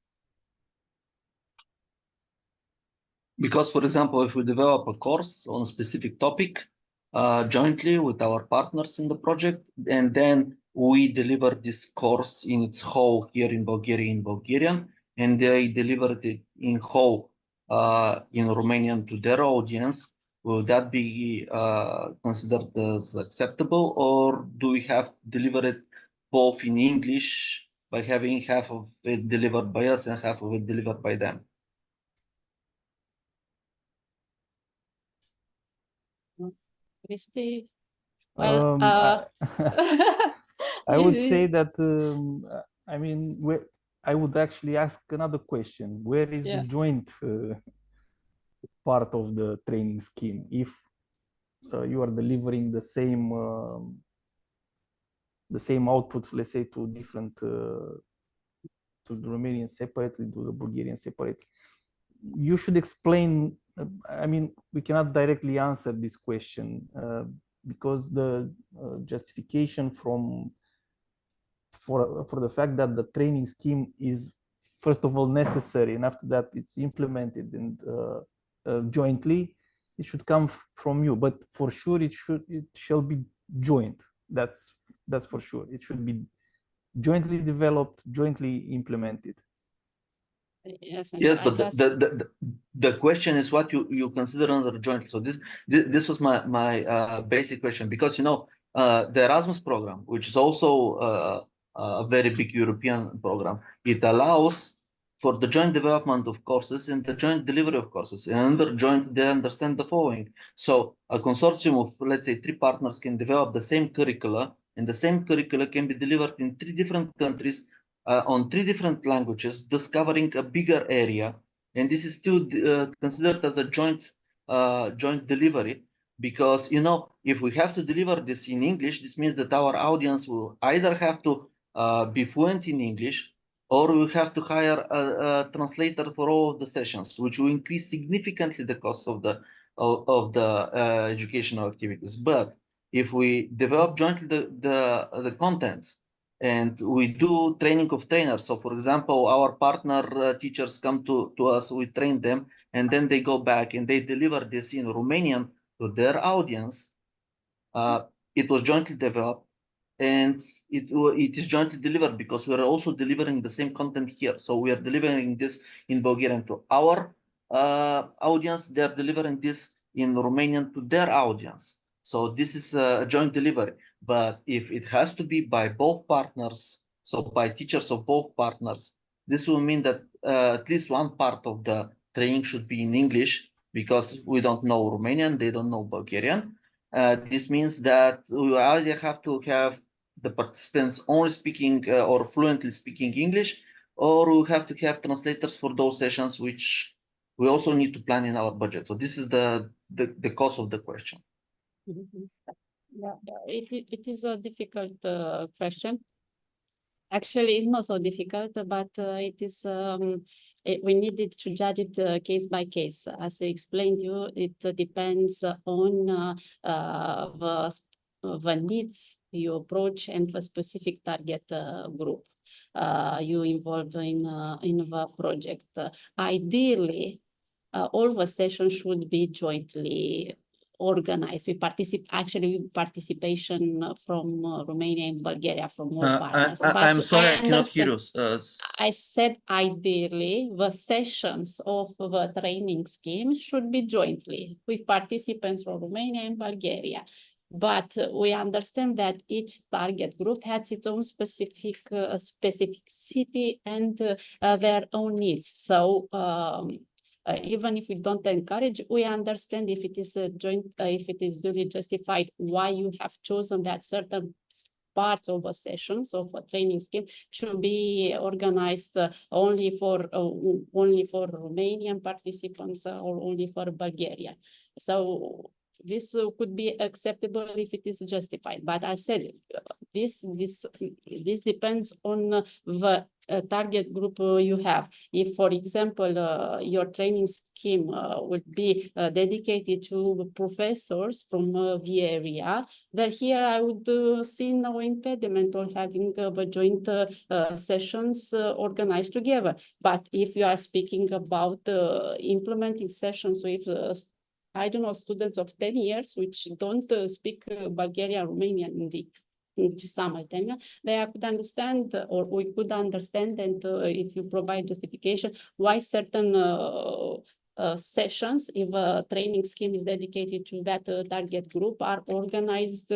Because, for example, if we develop a course on a specific topic jointly with our partners in the project, and then we deliver this course in its whole here in Bulgarian, and they delivered it in whole in Romanian to their audience, will that be considered as acceptable, or do we have to deliver it both in English by having half of it delivered by us and half of it delivered by them? Christy, well, I would say that, I mean, I would actually ask another question. Where is the joint part of the training scheme? If you are delivering the same output, let's say, to different, to the Romanian separately, to the Bulgarian separately, you should explain. I mean, we cannot directly answer this question because the justification for the fact that the training scheme is first of all necessary, and after that it's implemented and jointly, it should come from you. But for sure, it shall be joint. That's for sure. It should be jointly developed, jointly implemented. Yes, but the question is what you consider under jointly. So this was my basic question, because the Erasmus program, which is also a very big European program, it allows for the joint development of courses and the joint delivery of courses. And under joint, they understand the following. So a consortium of, let's say, 3 partners can develop the same curricula, and the same curricula can be delivered in 3 different countries on 3 different languages, thus covering a bigger area. And this is still considered as a joint delivery, because, if we have to deliver this in English, this means that our audience will either have to be fluent in English, or we have to hire a translator for all of the sessions, which will increase significantly the cost of the educational activities. But if we develop jointly the contents, and we do training of trainers, so for example, our partner teachers come to us, we train them, and then they go back and they deliver this in Romanian to their audience. It was jointly developed, and it is jointly delivered because we are also delivering the same content here. So we are delivering this in Bulgarian to our audience. They are delivering this in Romanian to their audience. So this is a joint delivery. But if it has to be by both partners, so by teachers of both partners, this will mean that at least one part of the training should be in English, because we don't know Romanian, they don't know Bulgarian. This means that we either have to have the participants only speaking or fluently speaking English, or we have to have translators for those sessions, which we also need to plan in our budget. So this is the cause of the question. Yeah, it is a difficult question. Actually, it's not so difficult, but it is we needed to judge it case by case. As I explained you, it depends on the needs you approach and the specific target group you involve in the project. Ideally, all the sessions should be jointly organized. Participation from Romania and Bulgaria, from all partners. I'm sorry, I cannot hear you. I said ideally the sessions of the training scheme should be jointly with participants from Romania and Bulgaria. But we understand that each target group has its own specificity and their own needs. So even if we don't encourage, we understand if it is a joint, if it is duly justified, why you have chosen that certain part of a sessions of a training scheme should be organized only for Romanian participants or only for Bulgaria. So this could be acceptable if it is justified, but I said this depends on the target group you have. If, for example, your training scheme would be dedicated to professors from the area, then here I would see no impediment on having the joint sessions organized together. But if you are speaking about implementing sessions with I don't know, students of 10 years, which don't speak Bulgarian, Romanian in the simultaneous, they could understand, or we could understand, and if you provide justification, why certain sessions, if a training scheme is dedicated to that target group, are organized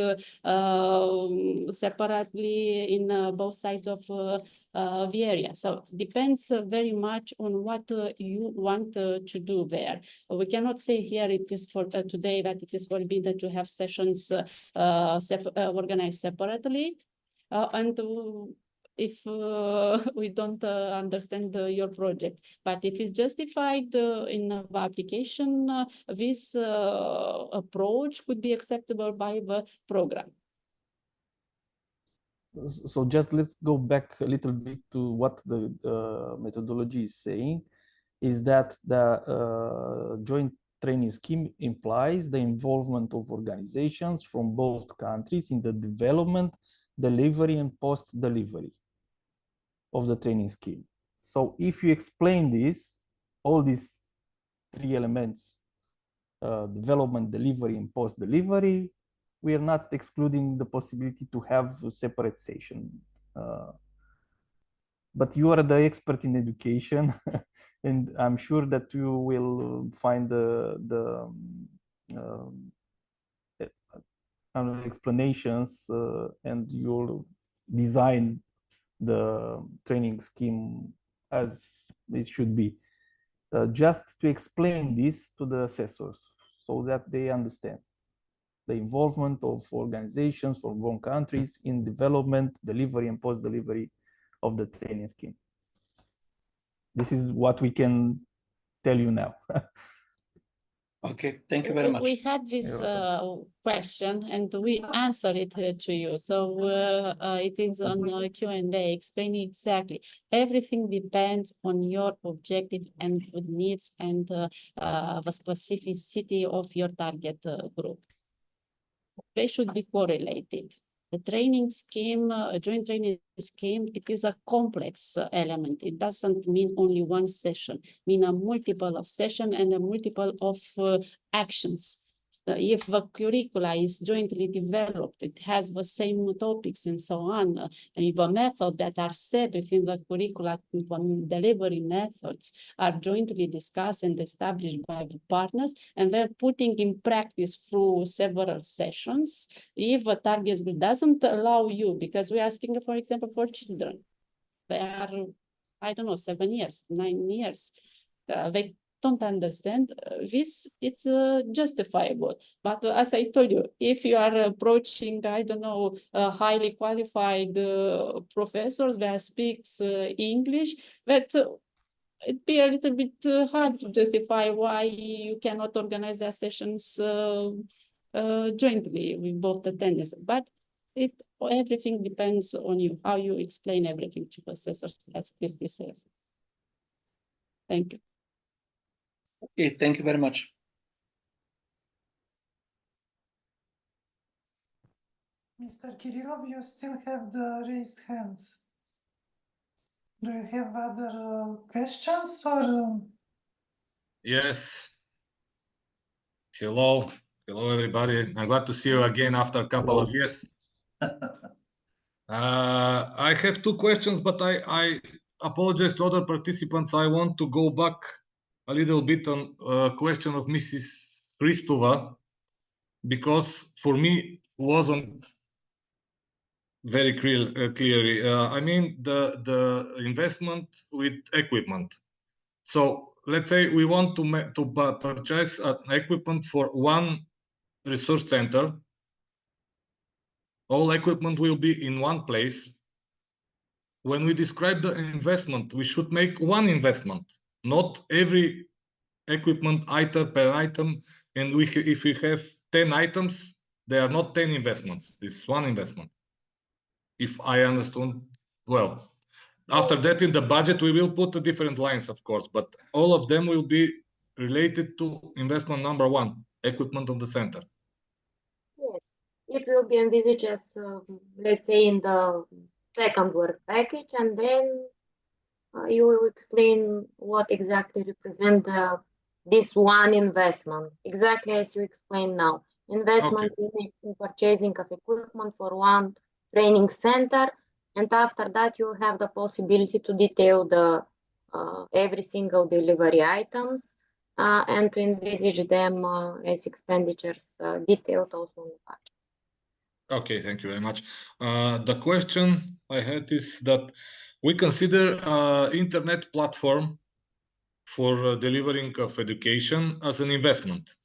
separately in both sides of the area. So depends very much on what you want to do there. We cannot say here it is for today that it is forbidden to have sessions organized separately, and if we don't understand your project. But if it's justified in the application, this approach could be acceptable by the program. So just let's go back a little bit to what the methodology is saying, is that the joint training scheme implies the involvement of organizations from both countries in the development, delivery, and post-delivery of the training scheme. So if you explain this, all these three elements, development, delivery, and post-delivery, we are not excluding the possibility to have a separate session. But you are the expert in education, and I'm sure that you will find the explanations and you'll design the training scheme as it should be. Just to explain this to the assessors so that they understand the involvement of organizations from one countries in development, delivery, and post-delivery of the training scheme. This is what we can tell you now. Okay, thank you very much. We had this question and we answered it to you. So it is on Q&A explaining exactly. Everything depends on your objective and needs and the specificity of your target group. They should be correlated. The training scheme, a joint training scheme, it is a complex element. It doesn't mean only one session, mean a multiple of session and a multiple of actions. So if the curricula is jointly developed, it has the same topics and so on, and the methods that are set within the curricula, delivery methods are jointly discussed and established by the partners, and then putting in practice through several sessions. If a target group doesn't allow you, because we are speaking, for example, for children, they are, I don't know, 7 years, 9 years, they don't understand this, it's justifiable. But as I told you, if you are approaching, I don't know, highly qualified professors that speaks English, that it'd be a little bit hard to justify why you cannot organize their sessions jointly with both attendants. But everything depends on you, how you explain everything to assessors, as Christy says. Thank you. Okay, thank you very much. Mr. Kirillov, you still have the raised hands. Do you have other questions or? Yes. Hello. Hello, everybody. I'm glad to see you again after a couple of years. I have 2 questions, but I apologize to other participants. I want to go back a little bit on a question of Mrs. Kristova, because for me, wasn't very clearly. I mean the investment with equipment. So let's say we want to purchase an equipment for one resource center. All equipment will be in one place. When we describe the investment, we should make one investment, not every equipment item per item. And if we have 10 items, they are not 10 investments. This is one investment. If I understand well. After that, in the budget, we will put the different lines, of course, but all of them will be related to investment number one, equipment of the center. Yes, it will be envisaged as, let's say, in the second work package, and then you will explain what exactly represent this one investment, exactly as you explained now. Investment in purchasing of equipment for one training center, and after that you have the possibility to detail the every single delivery items and to envisage them as expenditures detailed also in the budget. Okay, thank you very much. The question I had is that we consider internet platform for delivering of education as an investment.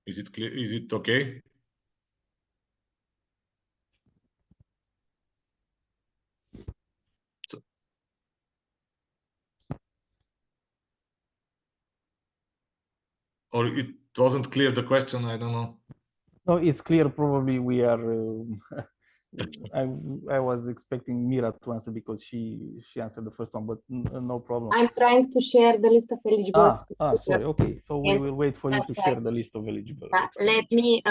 Is it clear? Is it okay? Or it wasn't clear, the question, I don't know. No, it's clear. Probably we are. I was expecting Mira to answer because she answered the first one, but no problem. I'm trying to share the list of eligible Sorry. Okay, so we will wait for you to share the list of eligible. Let me.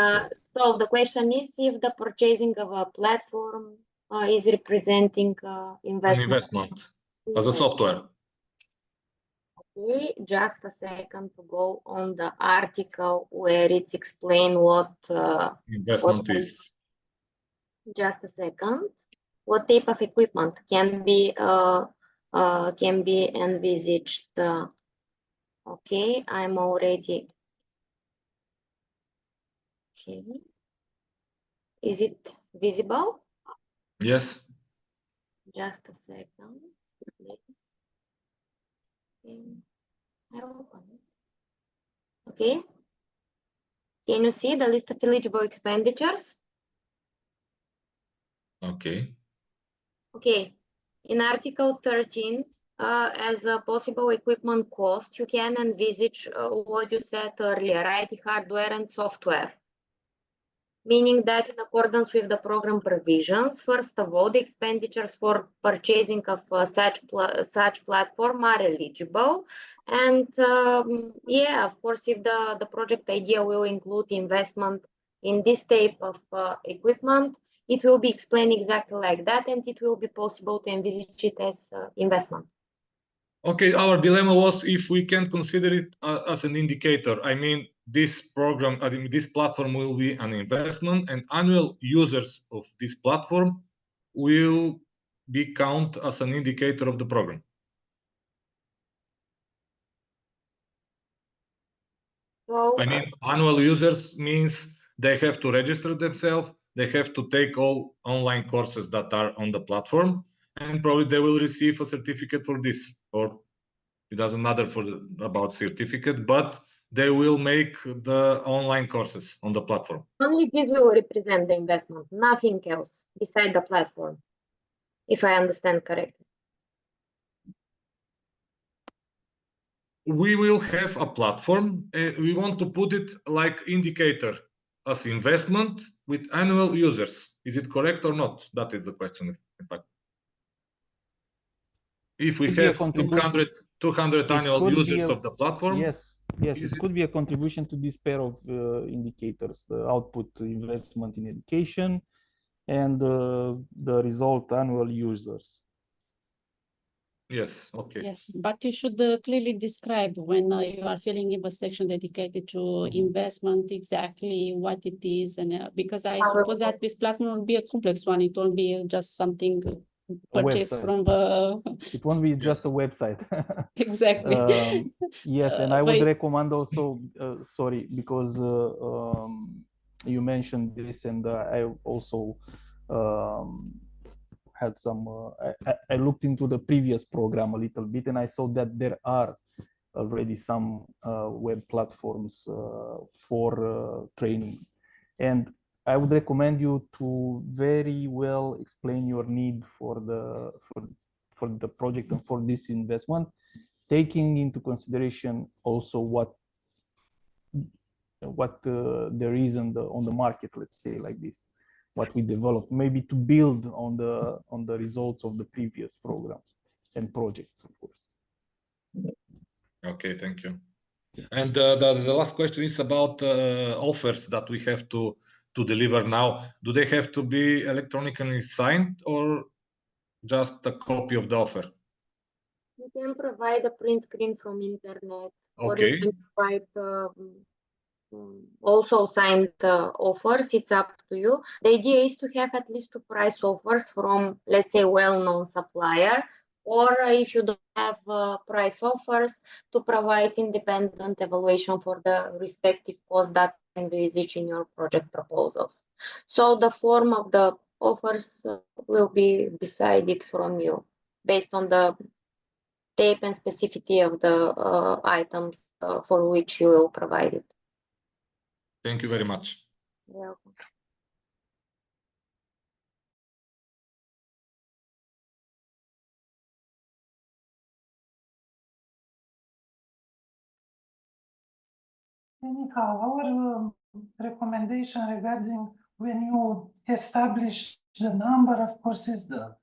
So the question is if the purchasing of a platform is representing investment. An investment as a software. Okay, just a second to go on the article where it's explained what investment is. Just a second. What type of equipment can be envisaged? Okay, I'm already. Okay. Is it visible? Yes. Just a second, please. I open it. Okay. Can you see the list of eligible expenditures? Okay. Okay. In Article 13, as a possible equipment cost, you can envisage what you said earlier, IT hardware and software. Meaning that in accordance with the program provisions, first of all, the expenditures for purchasing of such platform are eligible. And yeah, of course, if the project idea will include investment in this type of equipment, it will be explained exactly like that, and it will be possible to envisage it as investment. Okay, our dilemma was if we can consider it as an indicator. I mean, this program, this platform will be an investment, and annual users of this platform will be counted as an indicator of the program. So, I mean, annual users means they have to register themselves, they have to take all online courses that are on the platform, and probably they will receive a certificate for this, or it doesn't matter about certificate, but they will make the online courses on the platform. Only this will represent the investment, nothing else beside the platform, if I understand correctly. We will have a platform. We want to put it like indicator as investment with annual users. Is it correct or not? That is the question, in fact. If we have 200 annual users of the platform. Yes, it could be a contribution to this pair of indicators, the output investment in education and the result annual users. Yes, okay. Yes, but you should clearly describe when you are filling in a section dedicated to investment exactly what it is, and because I suppose that this platform will be a complex one. It won't be just something purchase website. from the It won't be just a Yes. website. exactly. Yes, and I would But- recommend also, sorry, because you mentioned this, and I also had some, I looked into the previous program a little bit, and I saw that there are already some web platforms for trainings. And I would recommend you to very well explain your need for the project and for this investment, taking into consideration also what there is on the market, let's say like this, what we develop, maybe to build on the results of the previous programs and projects, of course. Okay, thank you. And the last question is about offers that we have to deliver now. Do they have to be electronically signed or just a copy of the offer? You can provide a print screen from internet, or Okay. you can provide also signed offers. It's up to you. The idea is to have at least 2 price offers from, let's say, well-known supplier, or if you don't have price offers, to provide independent evaluation for the respective cost that can be envisaged in your project proposals. So the form of the offers will be decided from you based on the type and specificity of the items for which you will provide it. Thank you very much. You're welcome. Anyhow, our recommendation regarding when you establish the number of courses, the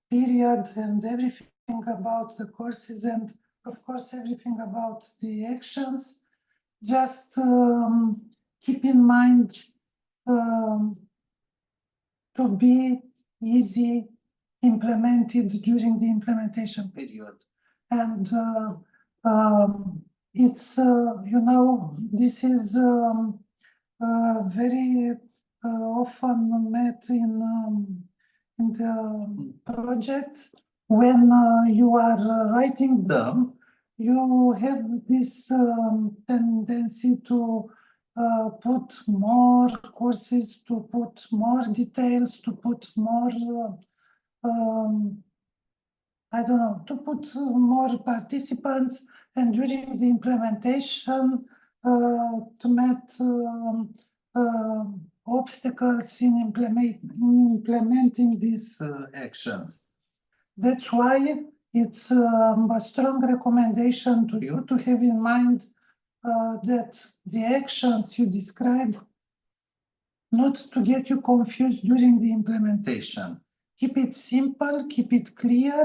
period and everything about the courses, and of course everything about the actions, just keep in mind to be easy implemented during the implementation period. And it's, you know, this is very often met in the projects. When you are writing them, you have this tendency to put more courses, to put more details, to put more, I don't know, to put more participants, and during the implementation to meet obstacles in implementing these actions. That's why it's a strong recommendation to you to have in mind that the actions you describe, not to get you confused during the implementation. Keep it simple, keep it clear.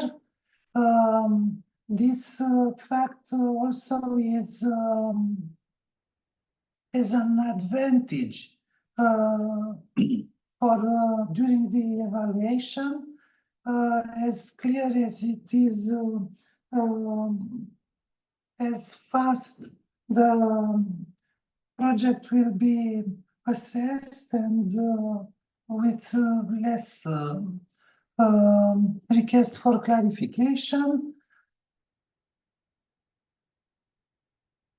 This fact also is an advantage for during the evaluation, as clear as it is, as fast the project will be assessed, and with less request for clarification.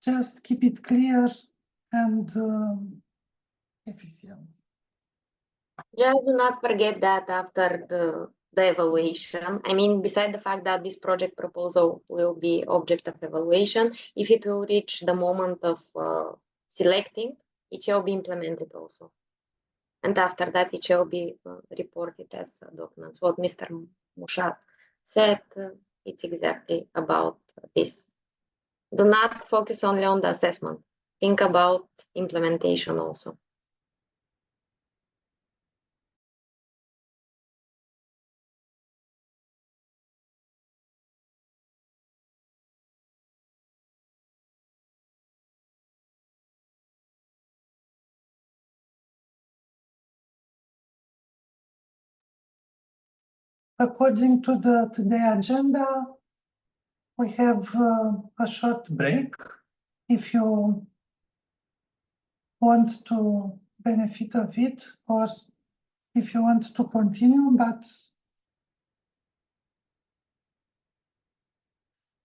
Just keep it clear and efficient. Just do not forget that after the evaluation, I mean, beside the fact that this project proposal will be object of evaluation, if it will reach the moment of selecting, it shall be implemented also. And after that, it shall be reported as documents. What Mr. Mushat said, it's exactly about this. Do not focus only on the assessment. Think about implementation also. According to the agenda, we have a short break. If you want to benefit of it, or if you want to continue, but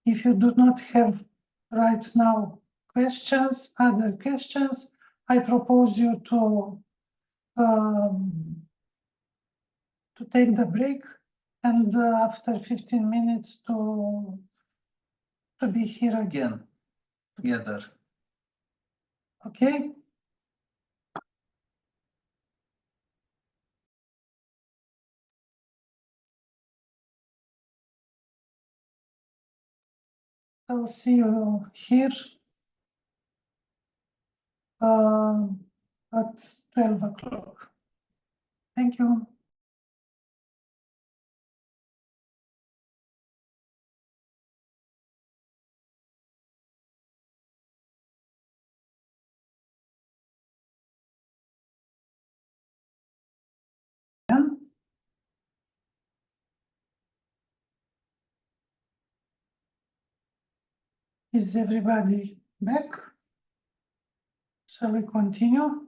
if you do not have right now other questions, I propose you to take the break and after 15 minutes to be here again together. Okay? I'll see you here at 12 o'clock. Thank you. Is everybody back? Shall we continue?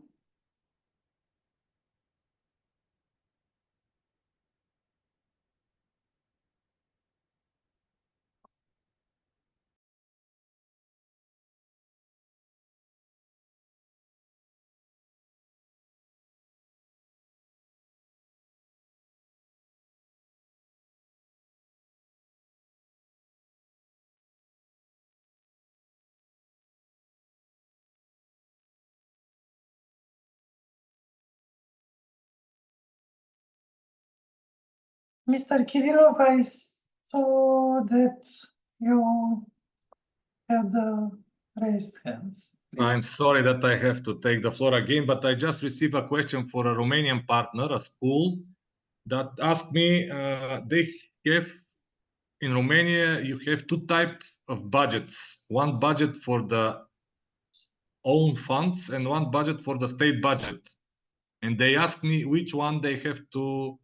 Mr. Kirillov, I saw that you had raised hands. I'm sorry that I have to take the floor again, but I just received a question for a Romanian partner, a school, that asked me, they have, in Romania, you have two types of budgets. One budget for the own funds and one budget for the state budget. And they asked me which one they have to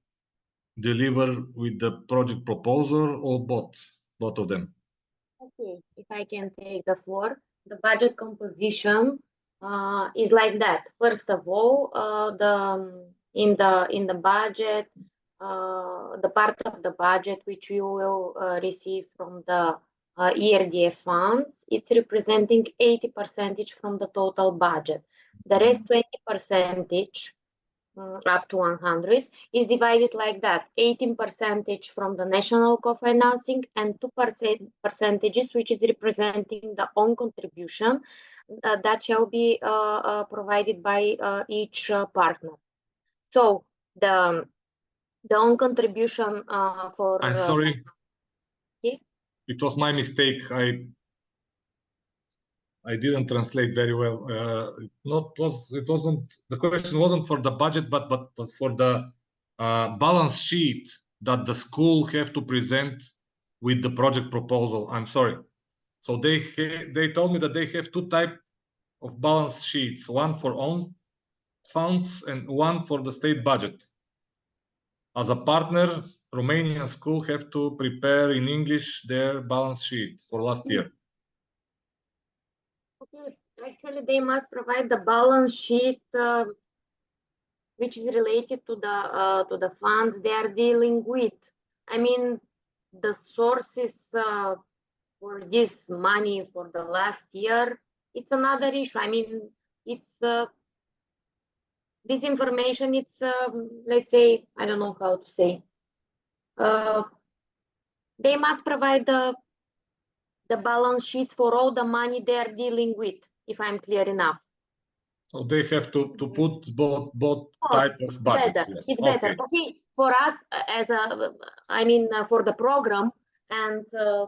deliver with the project proposal or both of them. Okay, if I can take the floor, the budget composition is like that. First of all, in the budget, the part of the budget which you will receive from the ERDF funds, it's representing 80% from the total budget. The rest 20%, up to 100, is divided like that: 18% from the national co-financing and 2% which is representing the own contribution that shall be provided by each partner. So the own contribution for I'm sorry. yeah. It was my mistake. I didn't translate very well. The question wasn't for the budget, but for the balance sheet that the school have to present with the project proposal. I'm sorry. So they told me that they have two types of balance sheets: one for own funds and one for the state budget. As a partner, Romanian school have to prepare in English their balance sheet for last year. Okay, actually, they must provide the balance sheet which is related to the funds they are dealing with. I mean, the sources for this money for the last year, it's another issue. I mean, it's this information. It's let's say, I don't know how to say. They must provide the balance sheets for all the money they are dealing with, if I'm clear enough. So they have to put both type of budgets. Better. Yes. It's better. Okay, for us as I mean, for the program and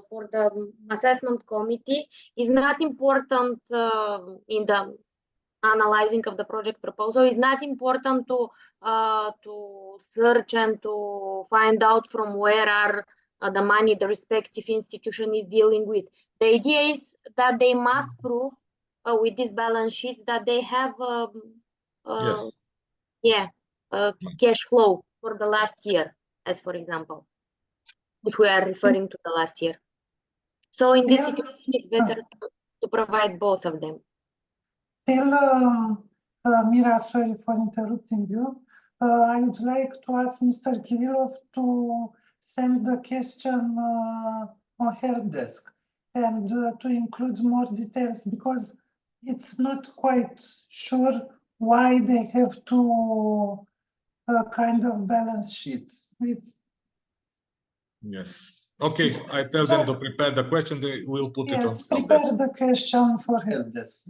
for the assessment committee, is not important in the analyzing of the project proposal. It's not important to search and to find out from where are the money the respective institution is dealing with. The idea is that they must prove with these balance sheets that they have yes. Cash flow for the last year, as for example, if we are referring to the last year. So in this situation, it's better to provide both of them. Still, Mira, sorry for interrupting you. I would like to ask Mr. Kirillov to send the question on help desk and to include more details, because it's not quite sure why they have two kind of balance sheets. Yes. Okay, I tell them to prepare the question. They will put it on Yes, help prepare desk. the question for help desk.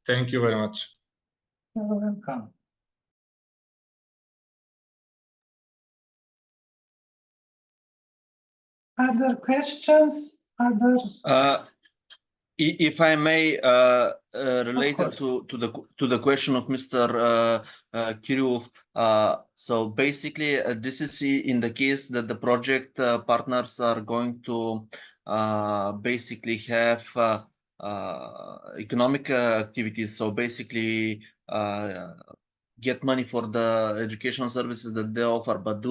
Thank you very much. You're welcome. Other questions? Other? If I may, related to the question of Mr. Kirillov, so basically this is in the case that the project partners are going to basically have economic activities. So basically get money for the educational services that they offer, but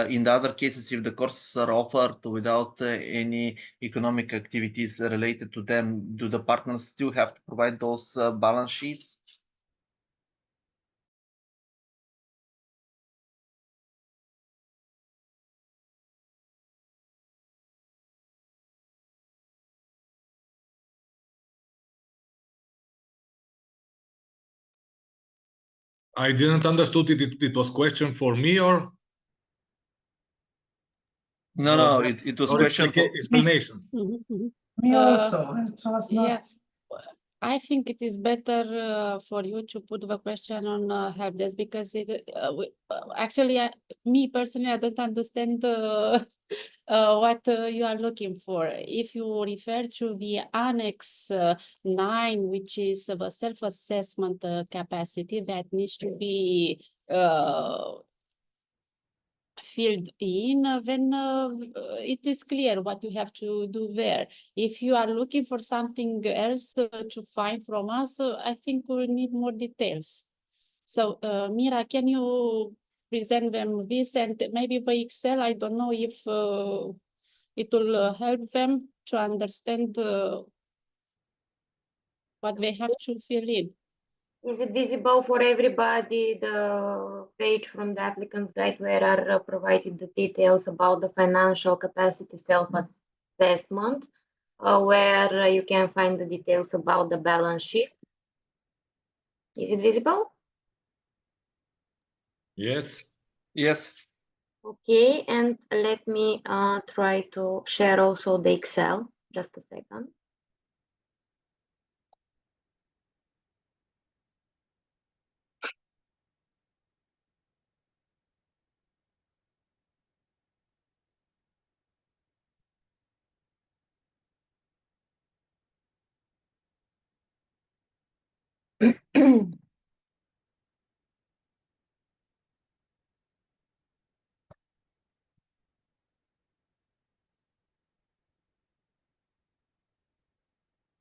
in the other cases, if the courses are offered without any economic activities related to them, do the partners still have to provide those balance sheets? I didn't understood it. It was question for me or? No, it was question for explanation. Me also. It was Yeah, not. I think it is better for you to put the question on help desk, because it actually, me personally, I don't understand what you are looking for. If you refer to the Annex 9, which is the self-assessment capacity that needs to be filled in, then it is clear what you have to do there. If you are looking for something else to find from us, I think we'll need more details. So Mira, can you present them this, and maybe by Excel? I don't know if it will help them to understand what they have to fill in. Is it visible for everybody, the page from the applicant's guide where are provided the details about the financial capacity self-assessment, where you can find the details about the balance sheet? Is it visible? Yes. Yes. Okay, and let me try to share also the Excel. Just a second.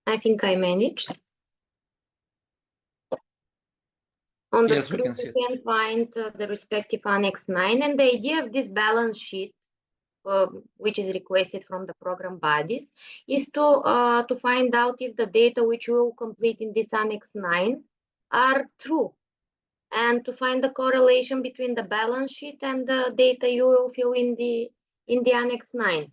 I think I managed. On the Yes, we screen, can see you it. can find the respective Annex 9, and the idea of this balance sheet, which is requested from the program bodies, is to find out if the data which you will complete in this Annex 9 are true, and to find the correlation between the balance sheet and the data you will fill in the Annex 9.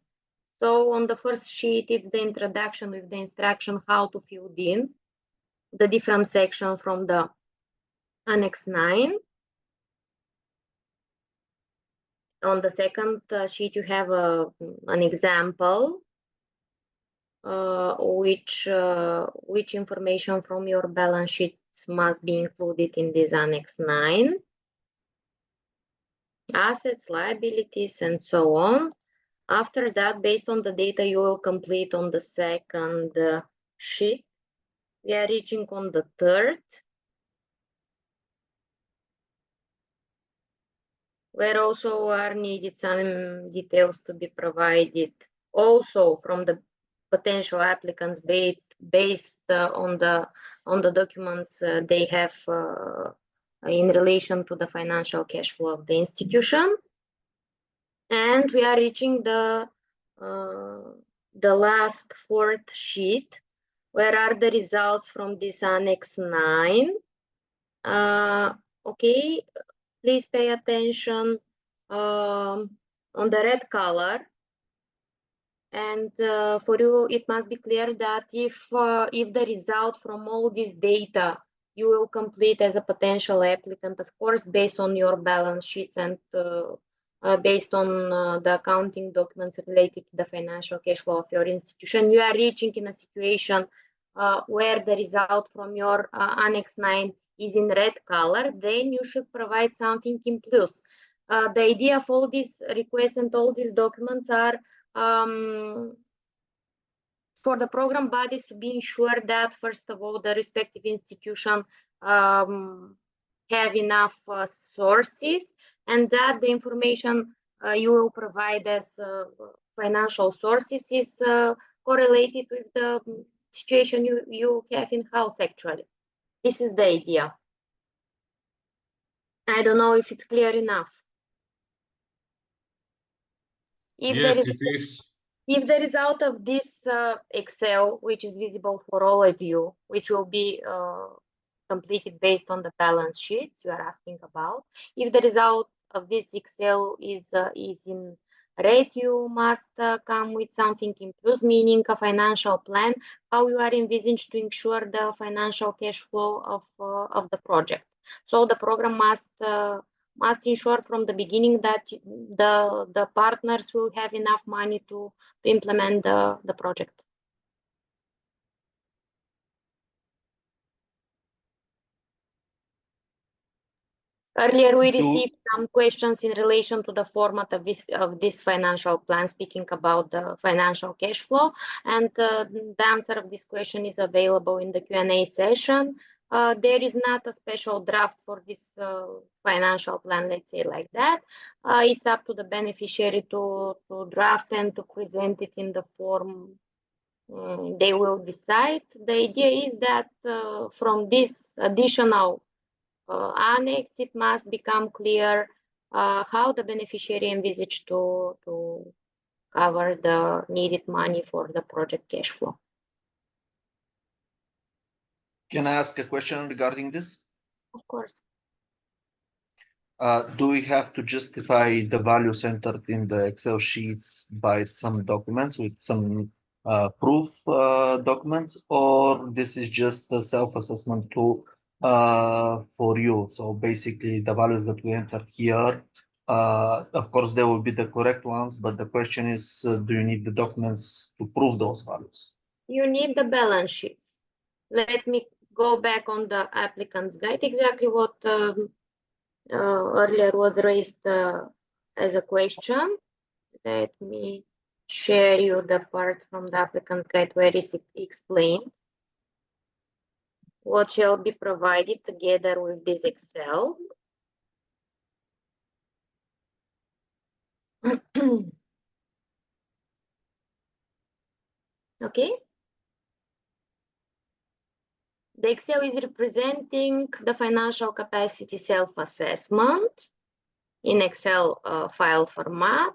So on the first sheet, it's the introduction with the instruction how to fill in the different section from the Annex 9. On the second sheet, you have an example which information from your balance sheets must be included in this Annex 9. Assets, liabilities, and so on. After that, based on the data you will complete on the second sheet, we are reaching on the third, where also are needed some details to be provided also from the potential applicants based on the documents they have in relation to the financial cash flow of the institution. And we are reaching the last fourth sheet, where are the results from this Annex 9. Okay, please pay attention on the red color. And for you, it must be clear that if the result from all this data you will complete as a potential applicant, of course, based on your balance sheets and based on the accounting documents related to the financial cash flow of your institution, you are reaching in a situation where the result from your Annex 9 is in red color, then you should provide something in plus. The idea of all these requests and all these documents are for the program bodies to be ensured that, first of all, the respective institution have enough sources, and that the information you will provide as financial sources is correlated with the situation you have in-house, actually. This is the idea. I don't know if it's clear enough. Yes, it is. If the result of this Excel, which is visible for all of you, which will be completed based on the balance sheets you are asking about, if the result of this Excel is in red, you must come with something in plus, meaning a financial plan, how you are envisaged to ensure the financial cash flow of the project. So the program must ensure from the beginning that the partners will have enough money to implement the project. Earlier, we received some questions in relation to the format of this financial plan, speaking about the financial cash flow, and the answer of this question is available in the Q&A session. There is not a special draft for this financial plan, let's say like that. It's up to the beneficiary to draft and to present it in the form they will decide. The idea is that from this additional annex, it must become clear how the beneficiary envisaged to cover the needed money for the project cash flow. Can I ask a question regarding this? Of course. Do we have to justify the values entered in the Excel sheets by some documents with some proof documents, or this is just a self-assessment tool for you? So basically the values that we entered here, of course, they will be the correct ones, but the question is, do you need the documents to prove those values? You need the balance sheets. Let me go back on the applicant's guide, exactly what earlier was raised as a question. Let me share you the part from the applicant guide where is it explained what shall be provided together with this Excel. Okay. The Excel is representing the financial capacity self-assessment in Excel file format.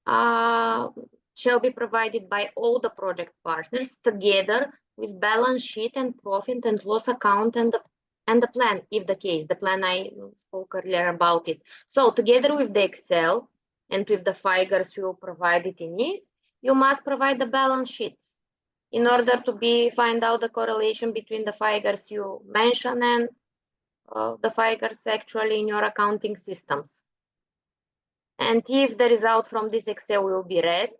Shall be provided by all the project partners together with balance sheet and profit and loss account and the plan, if the case. The plan, I spoke earlier about it. So together with the Excel and with the figures you provided in it, you must provide the balance sheets in order to find out the correlation between the figures you mention and the figures actually in your accounting systems. And if the result from this Excel will be red,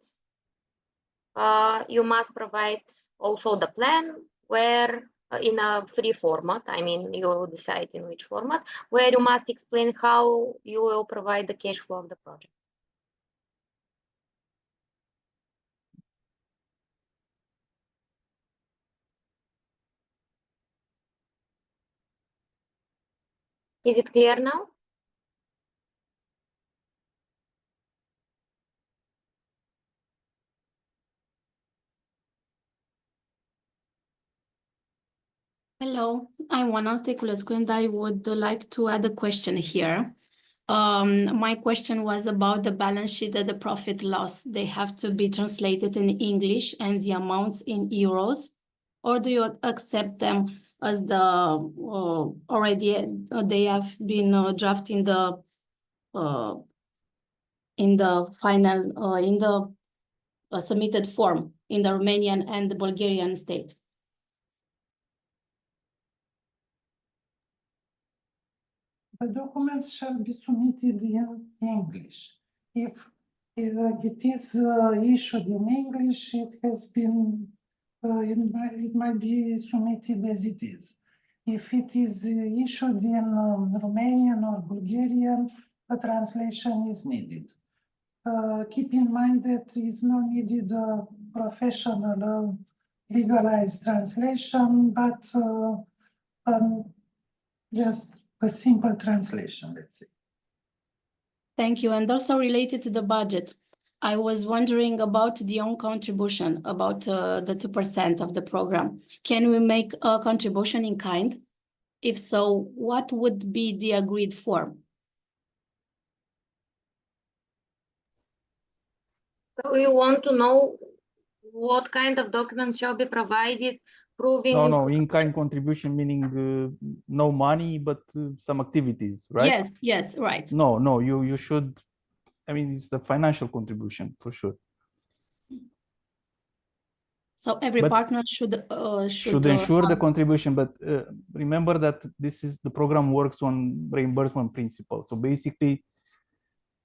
you must provide also the plan where in a free format, I mean, you will decide in which format, where you must explain how you will provide the cash flow of the project. Is it clear now? Hello, I'm Oana Steculescu, and I would like to add a question here. My question was about the balance sheet and the profit loss. They have to be translated in English and the amounts in euros, or do you accept them as the already they have been drafted in the final in the submitted form in the Romanian and the Bulgarian state. The documents shall be submitted in English. If it is issued in English, it has been, it might be submitted as it is. If it is issued in Romanian or Bulgarian, a translation is needed. Keep in mind that is not needed a professional legalized translation, but just a simple translation, let's say. Thank you. And also related to the budget, I was wondering about the own contribution, about the 2% of the program. Can we make a contribution in kind? If so, what would be the agreed form? So you want to know what kind of documents shall be provided proving? No, in-kind contribution meaning no money, but some activities, right? Yes, right. No, you should, I mean, it's the financial contribution for sure. So every But partner should ensure the contribution, but remember that this is the program works on reimbursement principle. So basically,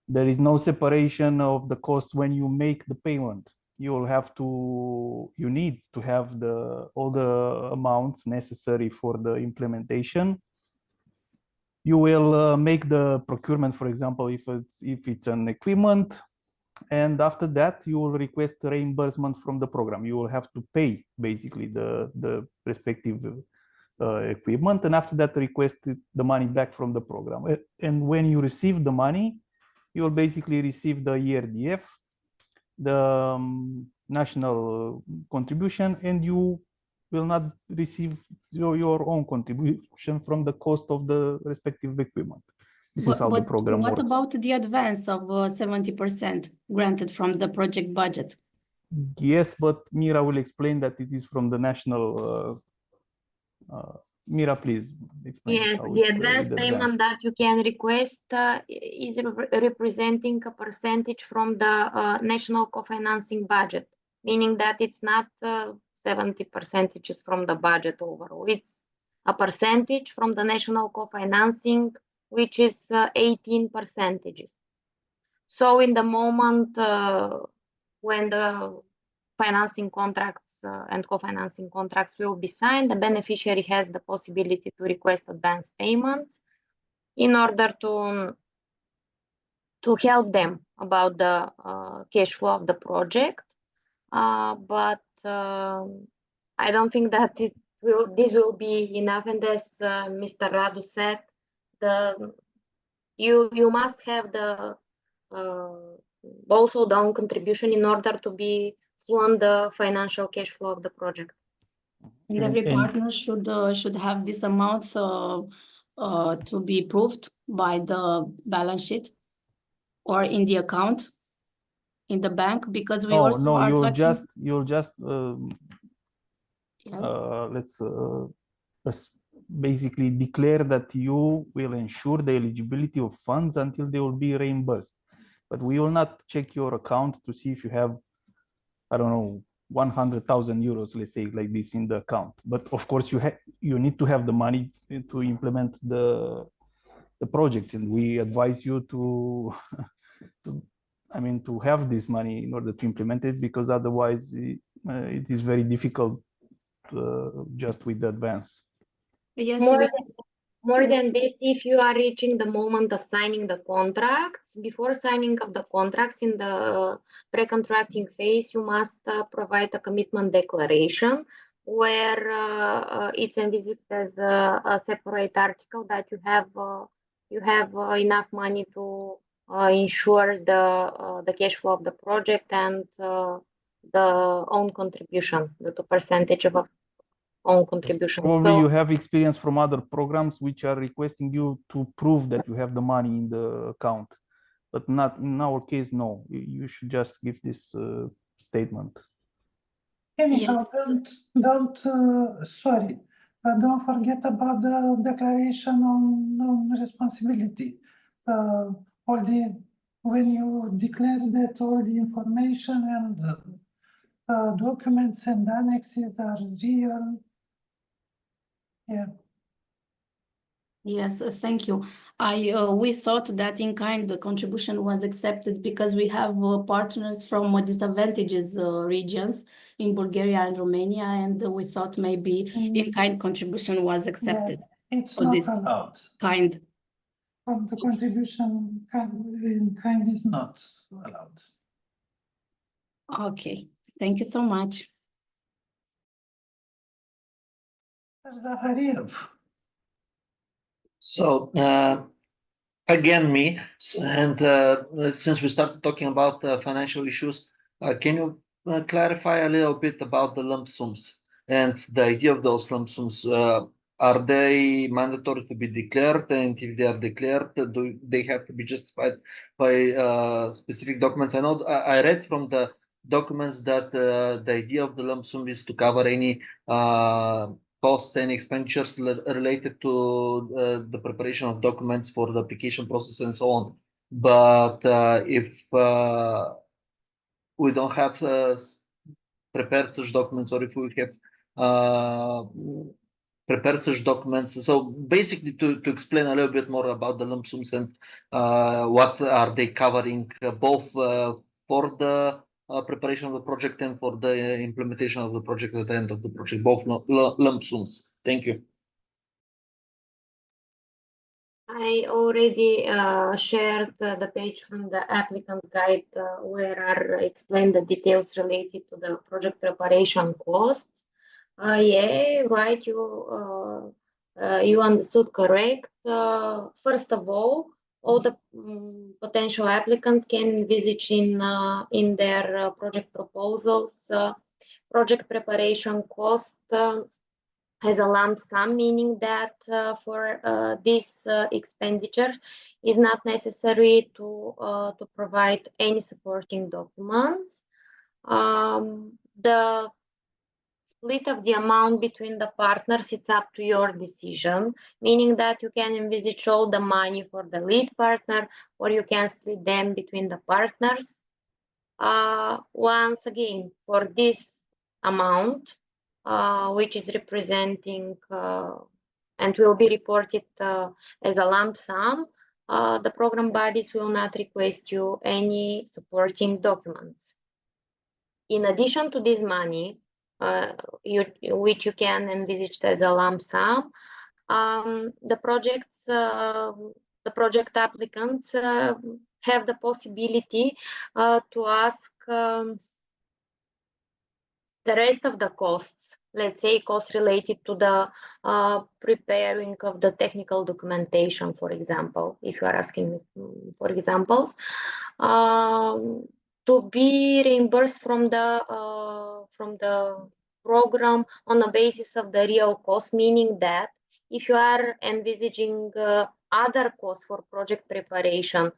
there is no separation of the costs when you make the payment. You need to have all the amounts necessary for the implementation. You will make the procurement, for example, if it's an equipment, and after that you will request reimbursement from the program. You will have to pay basically the respective equipment, and after that request the money back from the program. And when you receive the money, you will basically receive the ERDF, the national contribution, and you will not receive your own contribution from the cost of the respective equipment. This is how the program works. What about the advance of 70% granted from the project budget? Yes, but Mira will explain that it is from the national. Mira, please explain. Yes, the advance payment that you can request is representing a percentage from the national co-financing budget, meaning that it's not 70% from the budget overall. It's a percentage from the national co-financing, which is 18%. So in the moment when the financing contracts and co-financing contracts will be signed, the beneficiary has the possibility to request advance payments in order to help them about the cash flow of the project. But I don't think that this will be enough. And as Mr. Radu said, you must have the also the own contribution in order to be on the financial cash flow of the project. And every partner should have this amount to be proved by the balance sheet or in the account in the bank, because we you'll just yes. Let's basically declare that you will ensure the eligibility of funds until they will be reimbursed. But we will not check your account to see if you have, I don't know, 100,000 euros, let's say, like this in the account. But of course, you need to have the money to implement the projects, and we advise you to have this money in order to implement it, because otherwise it is very difficult just with the advance. Yes, more than this, if you are reaching the moment of signing the contracts, before signing of the contracts in the pre-contracting phase, you must provide a commitment declaration where it's envisaged as a separate article that you have enough money to ensure the cash flow of the project and the own contribution, the 2% of own contribution. Probably you have experience from other programs which are requesting you to prove that you have the money in the account, but not in our case. No, you should just give this statement. Anyhow, sorry, don't forget about the declaration on responsibility. When you declare that all the information and documents and annexes are real. Yeah. Yes, thank you. We thought that in-kind contribution was accepted because we have partners from disadvantaged regions in Bulgaria and Romania, and we thought maybe in-kind contribution was accepted. It's for not this allowed. kind. The contribution in kind is not allowed. Okay, thank you so much. Zahariev. So again, me, and since we started talking about financial issues, can you clarify a little bit about the lump sums and the idea of those lump sums? Are they mandatory to be declared? And if they are declared, do they have to be justified by specific documents? I know I read from the documents that the idea of the lump sum is to cover any costs and expenditures related to the preparation of documents for the application process and so on. But if we don't have prepared such documents, or if we have prepared such documents, so basically to explain a little bit more about the lump sums and what are they covering, both for the preparation of the project and for the implementation of the project at the end of the project, both lump sums. Thank you. I already shared the page from the applicant guide where are explained the details related to the project preparation costs. Yeah, right, you understood correct. First of all the potential applicants can envisage in their project proposals project preparation cost as a lump sum, meaning that for this expenditure is not necessary to provide any supporting documents. The split of the amount between the partners, it's up to your decision, meaning that you can envisage all the money for the lead partner, or you can split them between the partners. Once again, for this amount, which is representing and will be reported as a lump sum, the program bodies will not request you any supporting documents. In addition to this money, which you can envisage as a lump sum, the project applicants have the possibility to ask the rest of the costs, let's say costs related to the preparing of the technical documentation, for example, if you are asking for examples, to be reimbursed from the program on the basis of the real cost, meaning that if you are envisaging other costs for project preparation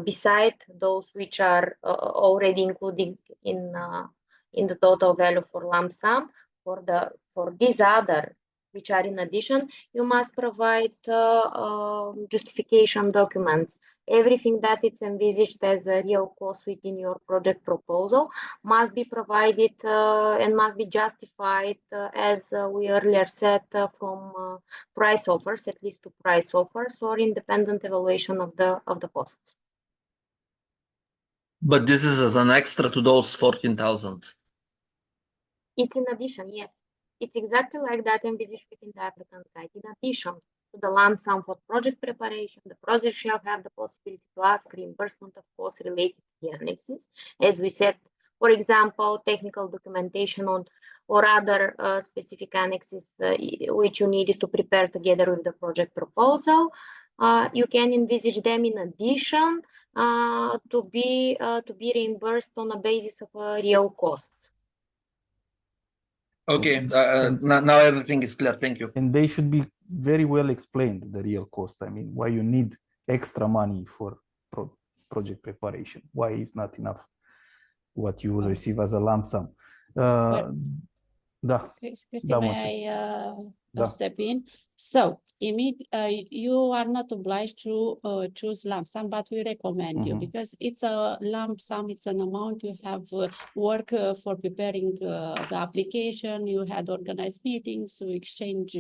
beside those which are already included in the total value for lump sum, for these other which are in addition, you must provide justification documents. Everything that is envisaged as a real cost within your project proposal must be provided and must be justified as we earlier said from price offers, at least to price offers or independent evaluation of the costs. But this is as an extra to those 14,000. It's in addition, yes. It's exactly like that envisaged within the applicant guide. In addition to the lump sum for project preparation, the project shall have the possibility to ask reimbursement of costs related to the annexes. As we said, for example, technical documentation or other specific annexes which you needed to prepare together with the project proposal. You can envisage them in addition to be reimbursed on the basis of real costs. Okay, now everything is clear. Thank you. And they should be very well explained, the real cost. I mean, why you need extra money for project preparation? Why is not enough what you will receive as a lump sum? Christy, may I Da. step in. So, you are not obliged to choose lump sum, but we recommend you because it's a lump sum, it's an amount you have work for preparing the application, you had organized meetings, you exchange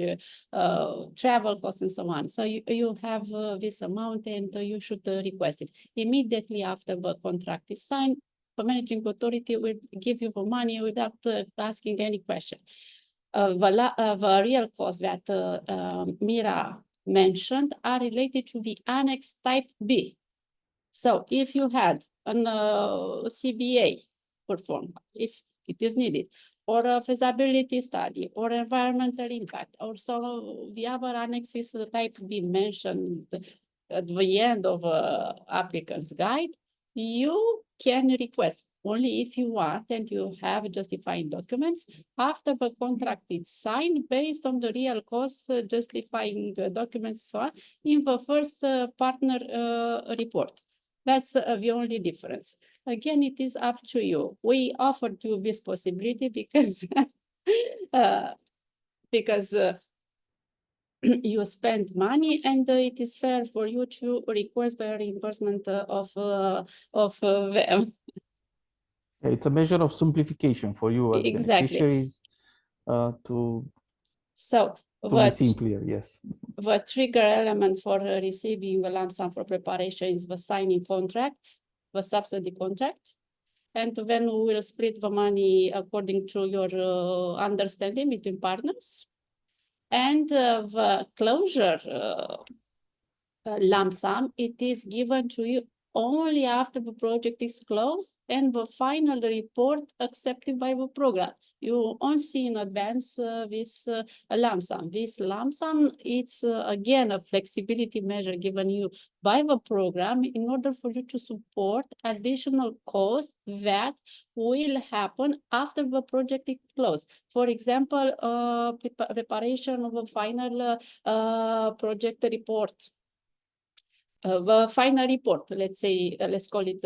travel costs and so on. So you have this amount and you should request it. Immediately after the contract is signed, the managing authority will give you the money without asking any question. The real costs that Mira mentioned are related to the annex type B. So if you had an CBA performed, if it is needed, or a feasibility study, or environmental impact, or so the other annexes type B mentioned at the end of applicant's guide, you can request only if you want and you have justifying documents after the contract is signed based on the real costs, justifying documents, so on, in the first partner report. That's the only difference. Again, it is up to you. We offered you this possibility because you spend money and it is fair for you to request the reimbursement of them. Yeah, it's a measure of simplification for you as Exactly. beneficiaries to So be simpler, yes. the trigger element for receiving the lump sum for preparation is the signing contract, the subsidy contract. And then we will split the money according to your understanding between partners. And the closure lump sum, it is given to you only after the project is closed and the final report accepted by the program. You only see in advance this lump sum. This lump sum, it's again a flexibility measure given you by the program in order for you to support additional costs that will happen after the project is closed. For example, preparation of a final project report. The final report, let's say, let's call it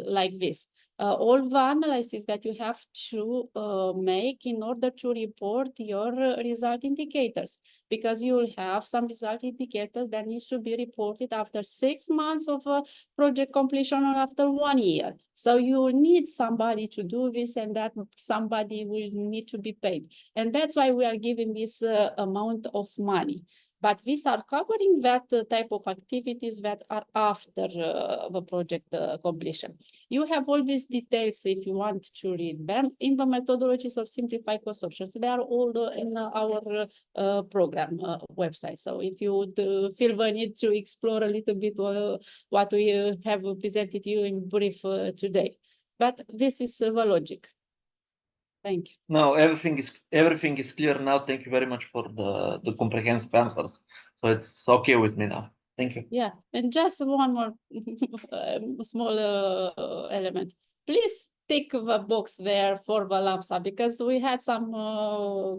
like this. All the analysis that you have to make in order to report your result indicators, because you will have some result indicators that needs to be reported after 6 months of project completion or after 1 year. So you will need somebody to do this, and that somebody will need to be paid. And that's why we are giving this amount of money. But these are covering that type of activities that are after the project completion. You have all these details if you want to read them in the methodologies of simplified cost options. They are all in our program website. So if you would feel the need to explore a little bit what we have presented you in brief today. But this is the logic. Thank you. No, everything is clear now. Thank you very much for the comprehensive answers. So it's okay with me now. Thank you. Yeah, and just one more small element. Please tick the box there for the lump sum, because we had some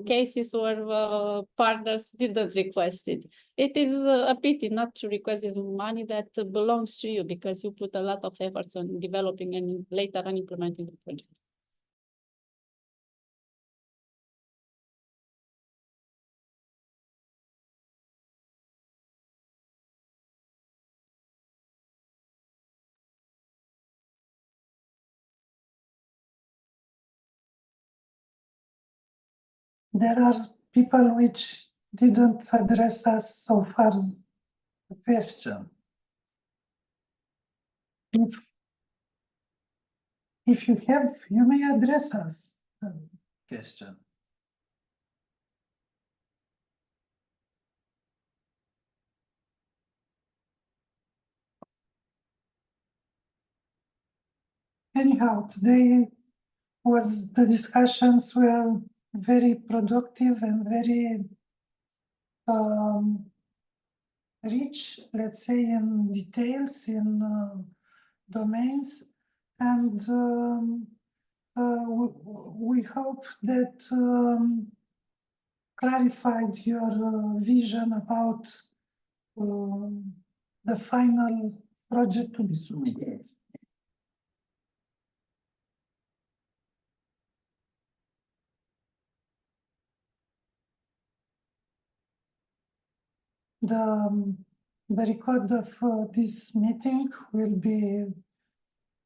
cases where partners didn't request it. It is a pity not to request this money that belongs to you, because you put a lot of efforts on developing and later on implementing the project. There are people which didn't address us so far the question. If you have, you may address us the question. Anyhow, today the discussions were very productive and very rich, let's say, in details, in domains, and we hope that clarified your vision about the final project to be submitted. the record of this meeting will be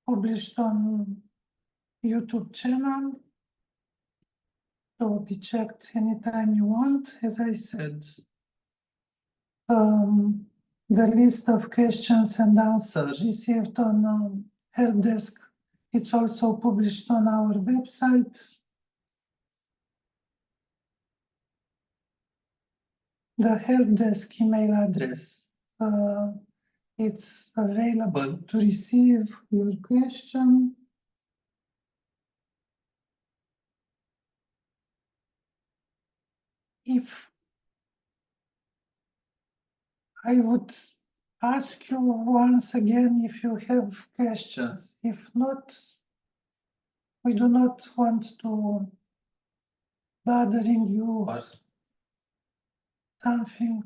published on YouTube channel to be checked anytime you want. As I said, the list of questions and answers received on help desk, it's also published on our website. The help desk email address, it's available to receive your question. If I would ask you once again if you have questions. If not, we do not want to bothering you or something.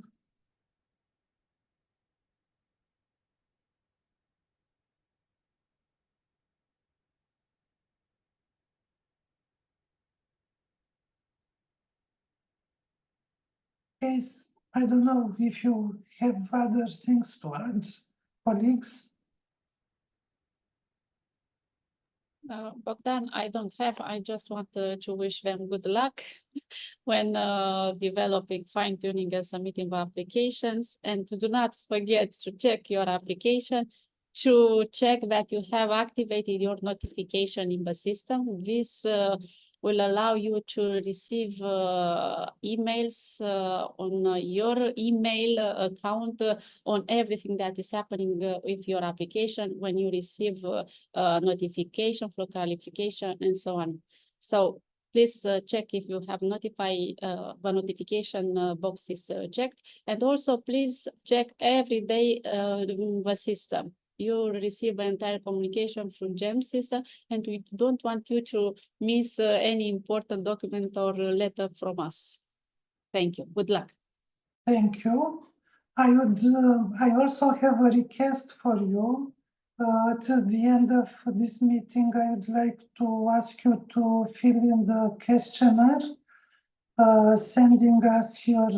Case, I don't know if you have other things to add, colleagues. Bogdan, I don't have. I just want to wish them good luck when developing, fine-tuning and submitting applications. And do not forget to check your application, to check that you have activated your notification in the system. This will allow you to receive emails on your email account on everything that is happening with your application when you receive notification for clarification and so on. So please check if you have notified the notification box is checked, and also please check every day the system. You receive the entire communication through GEM system, and we don't want you to miss any important document or letter from us. Thank you. Good luck. Thank you. I also have a request for you. At the end of this meeting, I would like to ask you to fill in the questionnaire, sending us your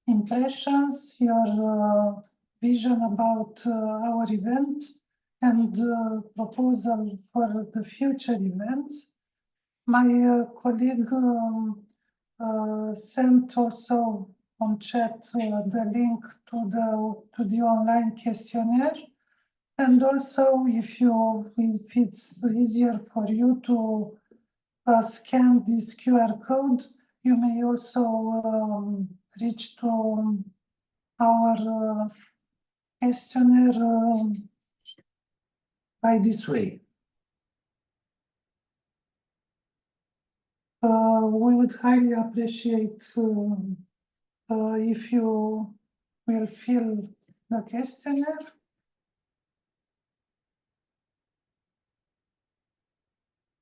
impressions, your vision about our event and proposal for the future events. My colleague sent also on chat the link to the online questionnaire. And also, if it's easier for you to scan this QR code, you may also reach to our questionnaire by this way. We would highly appreciate if you will fill the questionnaire.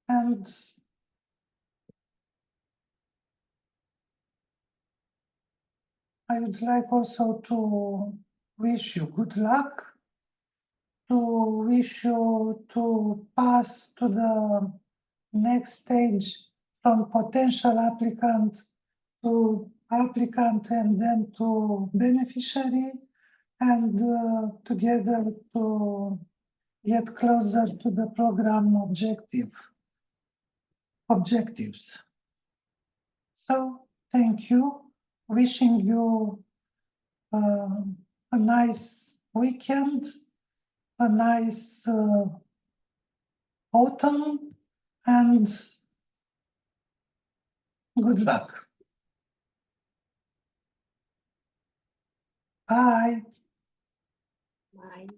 And I would like also to wish you good luck, to wish you to pass to the next stage from potential applicant to applicant and then to beneficiary, and together to get closer to the program objectives. So thank you, wishing you a nice weekend, a nice autumn, and good luck. Bye. Bye.